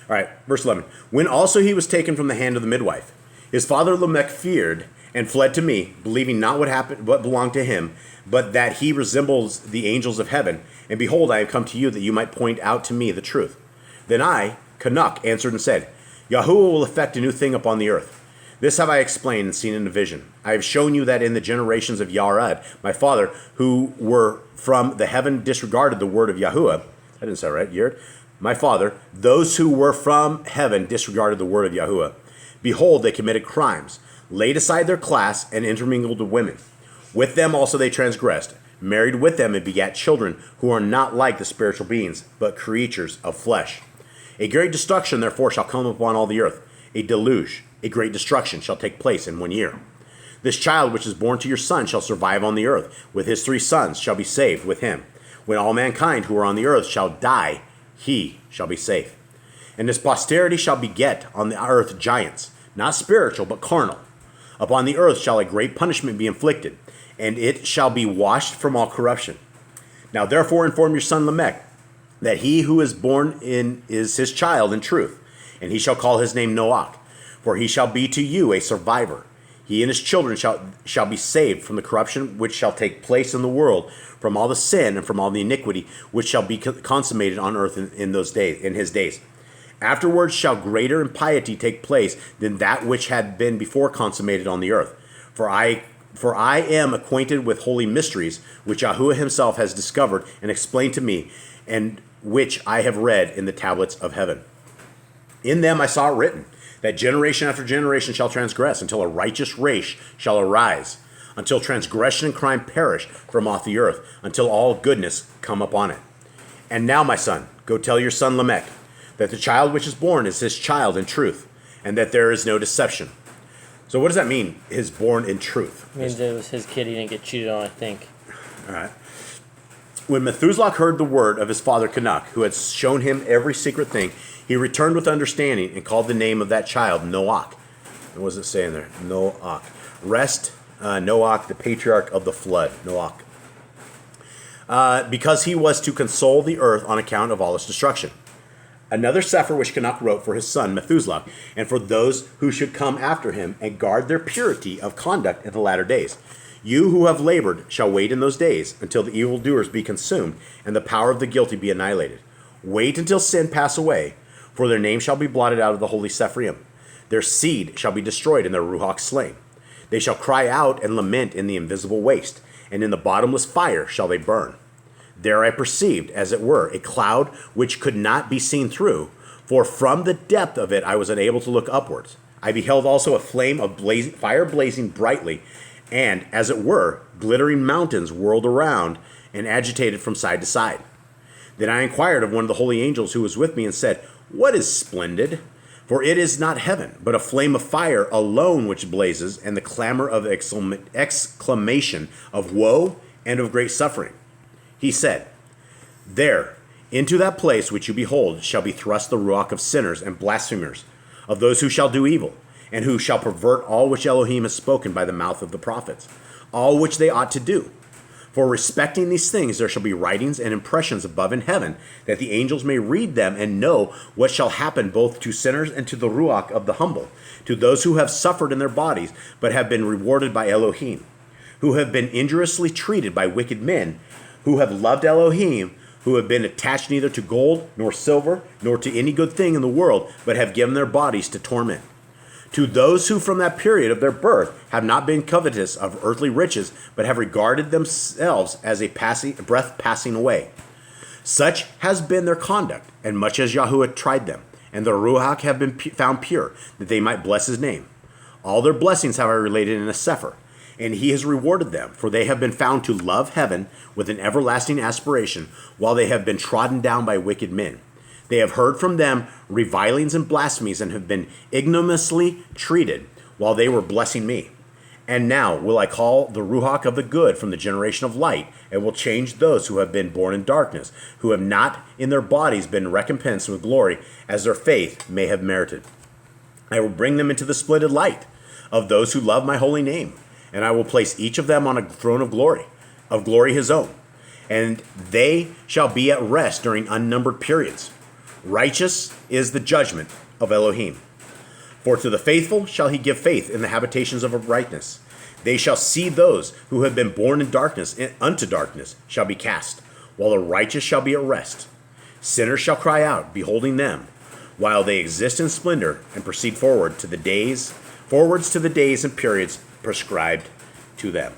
Speaker 4: All right. Verse 11. When also he was taken from the hand of the midwife, his father Lamech feared and fled to me, believing not what belonged to him, but that he resembles the angels of heaven. And behold, I have come to you that you might point out to me the truth. Then I, Enoch, answered and said, Yahuwah will effect a new thing upon the earth. This have I explained and seen in a vision. I have shown you that in the generations of Yared, my father, who were from the heaven disregarded the word of Yahuwah. I didn't say it right, Yared. My father, those who were from heaven disregarded the word of Yahuwah. Behold, they committed crimes. laid aside their class, and intermingled with women. With them also they transgressed, married with them and begat children who are not like the spiritual beings, but creatures of flesh. A great destruction therefore shall come upon all the earth, a deluge, a great destruction shall take place in 1 year. This child which is born to your son shall survive on the earth, with his 3 sons shall be saved with him. When all mankind who are on the earth shall die, he shall be safe. And his posterity shall beget on the earth giants, not spiritual, but carnal. Upon the earth shall a great punishment be inflicted, and it shall be washed from all corruption. Now therefore inform your son Lamech, that he who is born in is his child in truth, and he shall call his name Noach, for he shall be to you a survivor. He and his children shall be saved from the corruption which shall take place in the world, from all the sin and from all the iniquity which shall be consummated on earth in those days, in his days. Afterwards shall greater impiety take place than that which had been before consummated on the earth. For I am acquainted with holy mysteries, which Yahuwah himself has discovered and explained to me, and which I have read in the tablets of heaven. In them I saw it written, that generation after generation shall transgress, until a righteous race shall arise, until transgression and crime perish from off the earth, until all goodness come upon it. And now, my son, go tell your son Lamech, that the child which is born is his child in truth, and that there is no deception. So what does that mean, is born in truth?
Speaker 3: It means it was his kid he didn't get cheated on, I think.
Speaker 4: All right. When Methuselah heard the word of his father Enoch, who had shown him every secret thing, he returned with understanding and called the name of that child Noach. What was it saying there? Noach. Noach, the patriarch of the flood. Noach. Because he was to console the earth on account of all its destruction. Another sefer which Enoch wrote for his son Methuselah, and for those who should come after him, and guard their purity of conduct in the latter days. You who have labored shall wait in those days, until the evildoers be consumed, and the power of the guilty be annihilated. Wait until sin pass away, for their name shall be blotted out of the holy Sephrim. Their seed shall be destroyed, and their ruach slain. They shall cry out and lament in the invisible waste, and in the bottomless fire shall they burn. There I perceived, as it were, a cloud which could not be seen through, for from the depth of it I was unable to look upwards. I beheld also a flame of fire blazing brightly, and, as it were, glittering mountains whirled around and agitated from side to side. Then I inquired of one of the holy angels who was with me, and said, What is splendid? For it is not heaven, but a flame of fire alone which blazes, and the clamor of exclamation of woe and of great suffering. He said, There, into that place which you behold, shall be thrust the ruach of sinners and blasphemers, of those who shall do evil, and who shall pervert all which Elohim has spoken by the mouth of the prophets, all which they ought to do. For respecting these things there shall be writings and impressions above in heaven, that the angels may read them and know what shall happen both to sinners and to the ruach of the humble, to those who have suffered in their bodies, but have been rewarded by Elohim, who have been injuriously treated by wicked men, who have loved Elohim, who have been attached neither to gold, nor silver, nor to any good thing in the world, but have given their bodies to torment. To those who from that period of their birth have not been covetous of earthly riches, but have regarded themselves as a breath passing away. Such has been their conduct, and much as Yahuwah tried them, and their ruach have been found pure, that they might bless his name. All their blessings have I related in a sefer, and he has rewarded them, for they have been found to love heaven with an everlasting aspiration, while they have been trodden down by wicked men. They have heard from them revilings and blasphemies, and have been ignominiously treated, while they were blessing me. And now will I call the ruach of the good from the generation of light, and will change those who have been born in darkness, who have not in their bodies been recompensed with glory, as their faith may have merited. I will bring them into the splendid light of those who love my holy name, and I will place each of them on a throne of glory his own. And they shall be at rest during unnumbered periods. Righteous is the judgment of Elohim. For to the faithful shall he give faith in the habitations of uprightness. They shall see those who have been born in darkness unto darkness shall be cast, while the righteous shall be at rest. Sinners shall cry out, beholding them, while they exist in splendor and proceed forwards to the days and periods prescribed to them.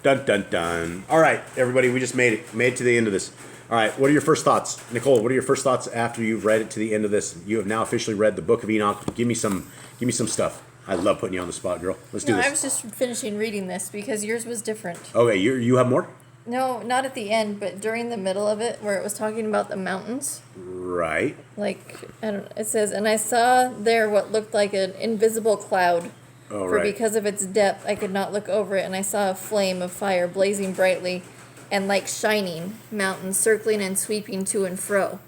Speaker 4: Dun dun dun. All right, everybody, we just made it to the end of this. All right, what are your first thoughts? Nicole, what are your first thoughts after you've read it to the end of this? You have now officially read the book of Enoch. Give me some stuff. I love putting you on the spot, girl. Let's do
Speaker 2: No,
Speaker 4: this.
Speaker 2: I was just finishing reading this because yours was different.
Speaker 4: Okay, you have more?
Speaker 2: No, not at the end, but during the middle of it, where it was talking about the mountains.
Speaker 4: Right.
Speaker 2: Like, I don't. It says, and I saw there what looked like an invisible cloud.
Speaker 4: Oh,
Speaker 2: For
Speaker 4: right.
Speaker 2: because of its depth, I could not look over it, and I saw a flame of fire blazing brightly, and like shining mountains circling and sweeping to and fro.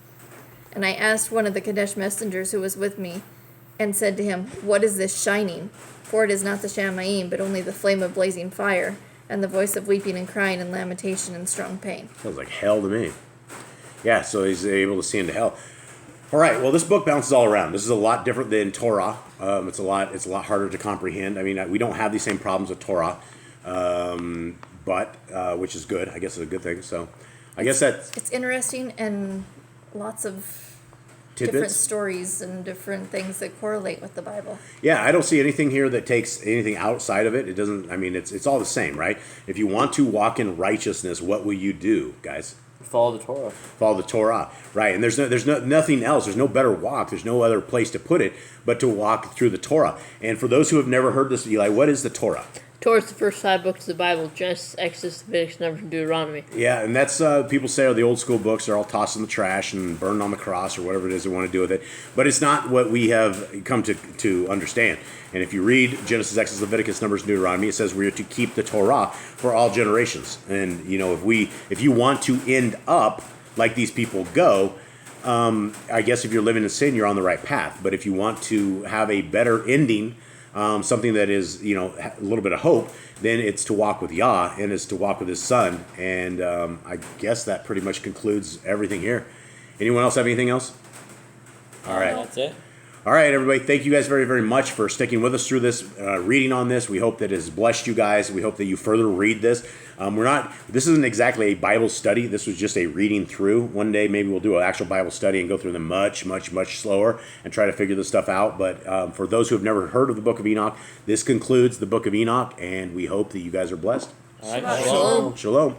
Speaker 2: And I asked one of the Kadesh messengers who was with me, and said to him, "What is this shining? For it is not the Shamayim, but only the flame of blazing fire, and the voice of weeping and crying and lamentation and strong pain."
Speaker 4: Sounds like hell to me. Yeah, so he's able to see into hell. All right. Well, this book bounces all around. This is a lot different than Torah. It's a lot harder to comprehend. I mean, we don't have these same problems with Torah, but which is good. I guess it's a good thing. So, I guess that
Speaker 2: It's interesting and lots of different
Speaker 4: tidbits.
Speaker 2: stories and different things that correlate with the Bible.
Speaker 4: Yeah, I don't see anything here that takes anything outside of it. It doesn't. I mean, it's all the same, right? If you want to walk in righteousness, what will you do, guys?
Speaker 3: Follow the Torah.
Speaker 4: Follow the Torah, right? And there's nothing else. There's no better walk. There's no other place to put it but to walk through the Torah. And for those who have never heard this, Eli, what is the Torah?
Speaker 5: Torah is the first 5 books of the Bible: Genesis, Exodus, Leviticus, Numbers, and Deuteronomy.
Speaker 4: Yeah, and that's people say are the old school books. They're all tossed in the trash and burned on the cross or whatever it is they want to do with it. But it's not what we have come to understand. And if you read Genesis, Exodus, Leviticus, Numbers, and Deuteronomy, it says we are to keep the Torah for all generations. And you know, if you want to end up like these people go, I guess if you're living in sin, you're on the right path. But if you want to have a better ending, something that is, a little bit of hope, then it's to walk with Yah and it's to walk with His Son. And I guess that pretty much concludes everything here. Anyone else have anything else? All right.
Speaker 3: That's it.
Speaker 4: All right, everybody. Thank you guys very, very much for sticking with us through this, reading on this. We hope that it has blessed you guys. We hope that you further read this. This isn't exactly a Bible study. This was just a reading through. One day, maybe we'll do an actual Bible study and go through them much, much, much slower and try to figure this stuff out. But for those who have never heard of the book of Enoch, this concludes the book of Enoch, and we hope that you guys are blessed.
Speaker 3: All right.
Speaker 2: Shabbat
Speaker 3: Shalom.
Speaker 2: shalom.
Speaker 4: Shalom.